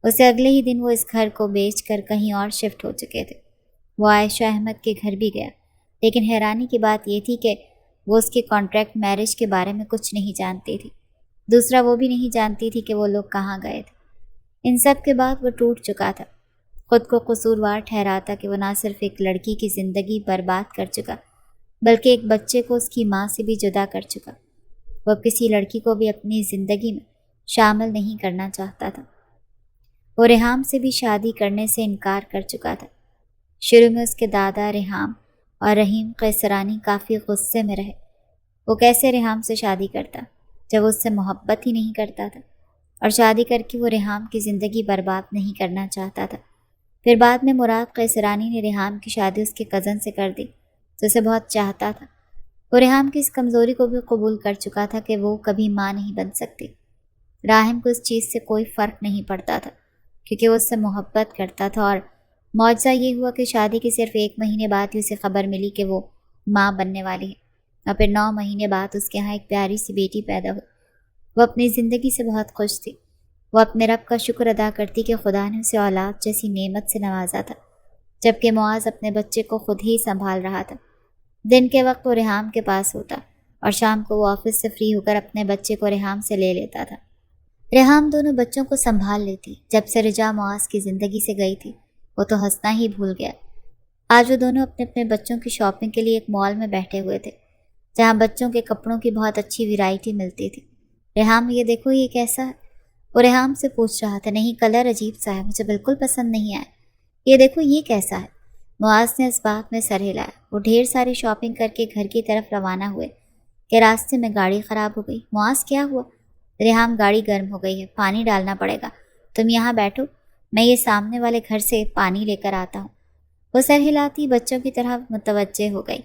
اسے اگلے ہی دن وہ اس گھر کو بیچ کر کہیں اور شفٹ ہو چکے تھے۔ وہ عائشہ احمد کے گھر بھی گیا، لیکن حیرانی کی بات یہ تھی کہ وہ اس کے کانٹریکٹ میرج کے بارے میں کچھ نہیں جانتی تھی۔ دوسرا وہ بھی نہیں جانتی تھی کہ وہ لوگ کہاں گئے تھے۔ ان سب کے بعد وہ ٹوٹ چکا تھا، خود کو قصوروار ٹھہراتا کہ وہ نہ صرف ایک لڑکی کی زندگی برباد کر چکا بلکہ ایک بچے کو اس کی ماں سے بھی جدا کر چکا۔ وہ اب کسی لڑکی کو بھی اپنی زندگی میں شامل نہیں کرنا چاہتا تھا۔ وہ ریحام سے بھی شادی کرنے سے انکار کر چکا تھا۔ شروع میں اس کے دادا ریحام اور رحیم قیصرانی کافی غصے میں رہے۔ وہ کیسے ریحام سے شادی کرتا جب وہ اس سے محبت ہی نہیں کرتا تھا، اور شادی کر کے وہ ریحام کی زندگی برباد نہیں کرنا چاہتا تھا۔ پھر بعد میں مراد قیصرانی نے ریحام کی شادی اس کے کزن سے کر دی جو اسے بہت چاہتا تھا۔ وہ ریحام کی اس کمزوری کو بھی قبول کر چکا تھا کہ وہ کبھی ماں نہیں بن سکتی۔ راحم کو اس چیز سے کوئی فرق نہیں پڑتا تھا کیونکہ وہ اس سے محبت کرتا تھا، اور معجزہ یہ ہوا کہ شادی کے صرف 1 مہینے بعد ہی اسے خبر ملی کہ وہ ماں بننے والی ہے، اور پھر 9 مہینے بعد اس کے ہاں ایک پیاری سی بیٹی پیدا ہوئی۔ وہ اپنی زندگی سے بہت خوش تھی۔ وہ اپنے رب کا شکر ادا کرتی کہ خدا نے اسے اولاد جیسی نعمت سے نوازا تھا، جبکہ معاذ اپنے بچے کو خود ہی سنبھال رہا تھا۔ دن کے وقت وہ ریحام کے پاس ہوتا اور شام کو وہ آفس سے فری ہو کر اپنے بچے کو ریحام سے لے لیتا تھا۔ ریحام دونوں بچوں کو سنبھال لیتی۔ جب سے رجا معاذ کی زندگی سے گئی تھی وہ تو ہنسنا ہی بھول گیا۔ آج وہ دونوں اپنے اپنے بچوں کی شاپنگ کے لیے ایک مال میں بیٹھے ہوئے تھے جہاں بچوں کے کپڑوں کی بہت اچھی ویرائٹی ملتی تھی۔ ریحام یہ دیکھو یہ کیسا ہے؟ وہ ریحام سے پوچھ رہا تھا۔ نہیں، کلر عجیب سا ہے، مجھے بالکل پسند نہیں آیا۔ یہ دیکھو یہ کیسا ہے؟ معاذ نے اس بات میں سر ہلایا۔ وہ ڈھیر ساری شاپنگ کر کے گھر کی طرف روانہ ہوئے کہ راستے میں گاڑی خراب ہو گئی۔ معاذ کیا ہوا؟ ریحام گاڑی گرم ہو گئی ہے، پانی ڈالنا پڑے گا، تم یہاں بیٹھو، میں یہ سامنے والے گھر سے پانی لے کر آتا ہوں۔ وہ سر ہلاتی بچوں کی طرح متوجہ ہو گئی۔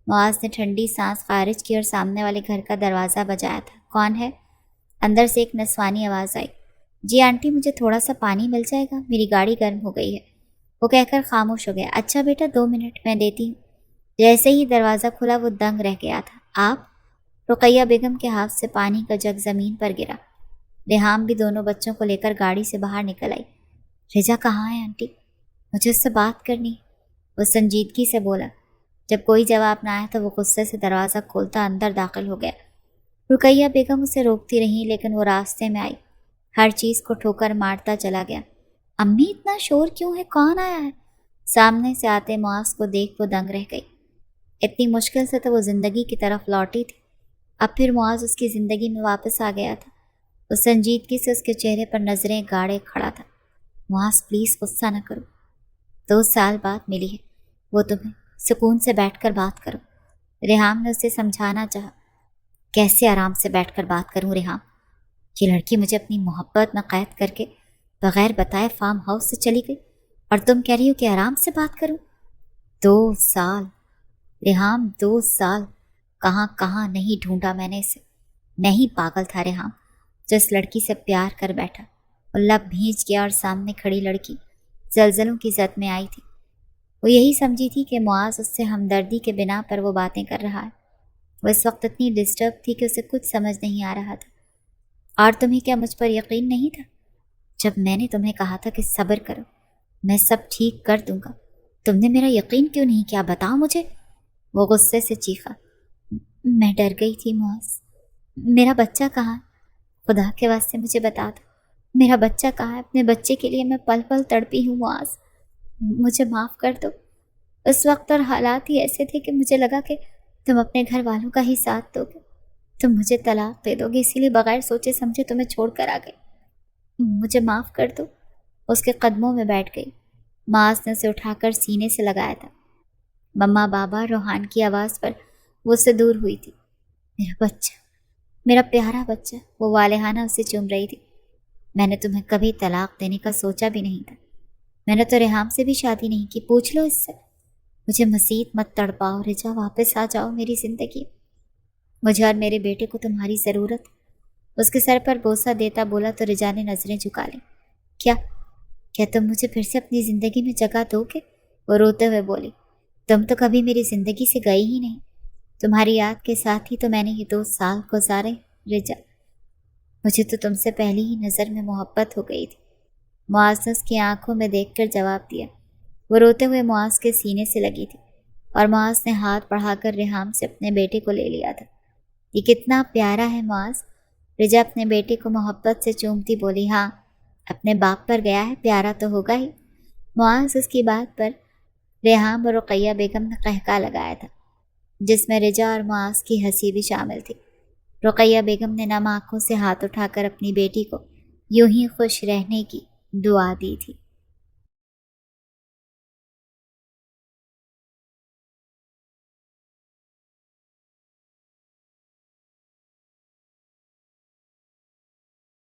معاذ نے ٹھنڈی سانس خارج کی اور سامنے والے گھر کا دروازہ بجایا تھا۔ کون ہے؟ اندر سے ایک نسوانی آواز آئی۔ جی آنٹی، مجھے تھوڑا سا پانی مل جائے گا، میری گاڑی گرم ہو گئی ہے۔ وہ کہہ کر خاموش ہو گیا۔ اچھا بیٹا، 2 منٹ میں دیتی ہوں۔ جیسے ہی دروازہ کھلا وہ دنگ رہ گیا تھا۔ آپ؟ رقیہ بیگم کے ہاتھ سے پانی کا جگ زمین پر گرا۔ ریحام بھی دونوں بچوں کو لے کر گاڑی سے باہر نکل آئی۔ رجا کہاں ہے آنٹی؟ مجھے اس سے بات کرنی ہے، وہ سنجیدگی سے بولا۔ جب کوئی جواب نہ آیا تو وہ غصے سے دروازہ کھولتا اندر داخل ہو گیا۔ رقیہ بیگم اسے روکتی رہیں لیکن وہ راستے میں آئی، ہر چیز کو ٹھوکر مارتا چلا گیا۔ امی، اتنا شور کیوں ہے؟ کون آیا ہے؟ سامنے سے آتے معاذ کو دیکھ وہ دنگ رہ گئی۔ اتنی مشکل سے تو وہ زندگی کی طرف لوٹی تھی، اب پھر معاذ اس کی زندگی میں واپس آ گیا تھا۔ وہ سنجیدگی سے اس کے چہرے پر نظریں گاڑے کھڑا تھا۔ معاذ پلیز غصہ نہ کرو، 2 سال بعد ملی ہے وہ تمہیں، سکون سے بیٹھ کر بات کرو۔ ریحام نے اسے سمجھانا چاہا۔ کیسے آرام سے بیٹھ کر بات کروں ریحام؟ یہ لڑکی مجھے اپنی محبت میں قید کر کے بغیر بتائے فارم ہاؤس سے چلی گئی اور تم کہہ رہی ہو کہ آرام سے بات کروں؟ 2 سال ریحام، 2 سال کہاں کہاں نہیں ڈھونڈا میں نے اسے۔ میں ہی پاگل تھا ریحام جو اس لڑکی سے پیار کر بیٹھا۔ اور لب بھیج گیا اور سامنے کھڑی لڑکی زلزلوں کی زد میں آئی تھی۔ وہ یہی سمجھی تھی کہ معاذ اس سے ہمدردی کے بنا پر وہ باتیں کر رہا ہے۔ وہ اس وقت اتنی ڈسٹرب تھی کہ اسے کچھ سمجھ نہیں آ رہا تھا۔ اور تمہیں کیا مجھ پر یقین نہیں تھا جب میں نے تمہیں کہا تھا کہ صبر کرو، میں سب ٹھیک کر دوں گا؟ تم نے میرا یقین کیوں نہیں کیا؟ بتاؤ مجھے۔ وہ غصے سے چیخا۔ میں ڈر گئی تھی معاذ۔ میرا بچہ کہاں ہے؟ خدا کے واسطے مجھے بتا دو، میرا بچہ کہاں ہے؟ اپنے بچے کے لیے میں پل پل تڑپی ہوں معاذ، مجھے معاف کر دو۔ اس وقت اور حالات ہی ایسے تھے کہ مجھے لگا کہ تم اپنے گھر والوں کا ہی ساتھ دو گے، تم مجھے طلاق دے دو گے، اسی لیے بغیر سوچے سمجھے تمہیں چھوڑ کر آ گئی، مجھے معاف کر دو۔ اس کے قدموں میں بیٹھ گئی۔ معاذ نے اسے اٹھا کر سینے سے لگایا تھا۔ مما بابا روحان کی آواز پر وہ اس سے دور ہوئی تھی۔ میرا بچہ، میرا پیارا بچہ، وہ والہانہ اسے چوم رہی تھی۔ میں نے تمہیں کبھی طلاق دینے کا سوچا بھی نہیں تھا، میں نے تو ریحام سے بھی شادی نہیں کی، پوچھ لو اس سے۔ مجھے مزید مت تڑپاؤ رجا، واپس آ جاؤ میری زندگی، مجھے اور میرے بیٹے کو تمہاری ضرورت۔ اس کے سر پر بوسہ دیتا بولا تو رجا نے نظریں جھکا لیں۔ کیا تم مجھے پھر سے اپنی زندگی میں جگہ دو گے؟ وہ روتے ہوئے بولی۔ تم تو کبھی میری زندگی سے گئی ہی نہیں، تمہاری یاد کے ساتھ ہی تو میں نے یہ 2 سال گزارے رجا، مجھے تو تم سے پہلی ہی نظر میں محبت ہو گئی تھی۔ معاذ نے اس کی آنکھوں میں دیکھ کر جواب دیا۔ وہ روتے ہوئے معاذ کے سینے سے لگی تھی اور معاذ نے ہاتھ بڑھا کر ریحام سے اپنے بیٹے کو لے لیا تھا۔ یہ کتنا پیارا ہے معاذ، رجا اپنے بیٹے کو محبت سے چومتی بولی۔ ہاں، اپنے باپ پر گیا ہے، پیارا تو ہوگا ہی۔ معاذ اس کی بات پر ریحام اور رقیہ بیگم نے قہقہ لگایا تھا، جس میں رجا اور معاذ کی ہنسی بھی شامل تھی۔ رقیہ بیگم نے نم آنکھوں سے ہاتھ اٹھا کر اپنی بیٹی کو یوں ہی خوش رہنے کی دعا دی تھی۔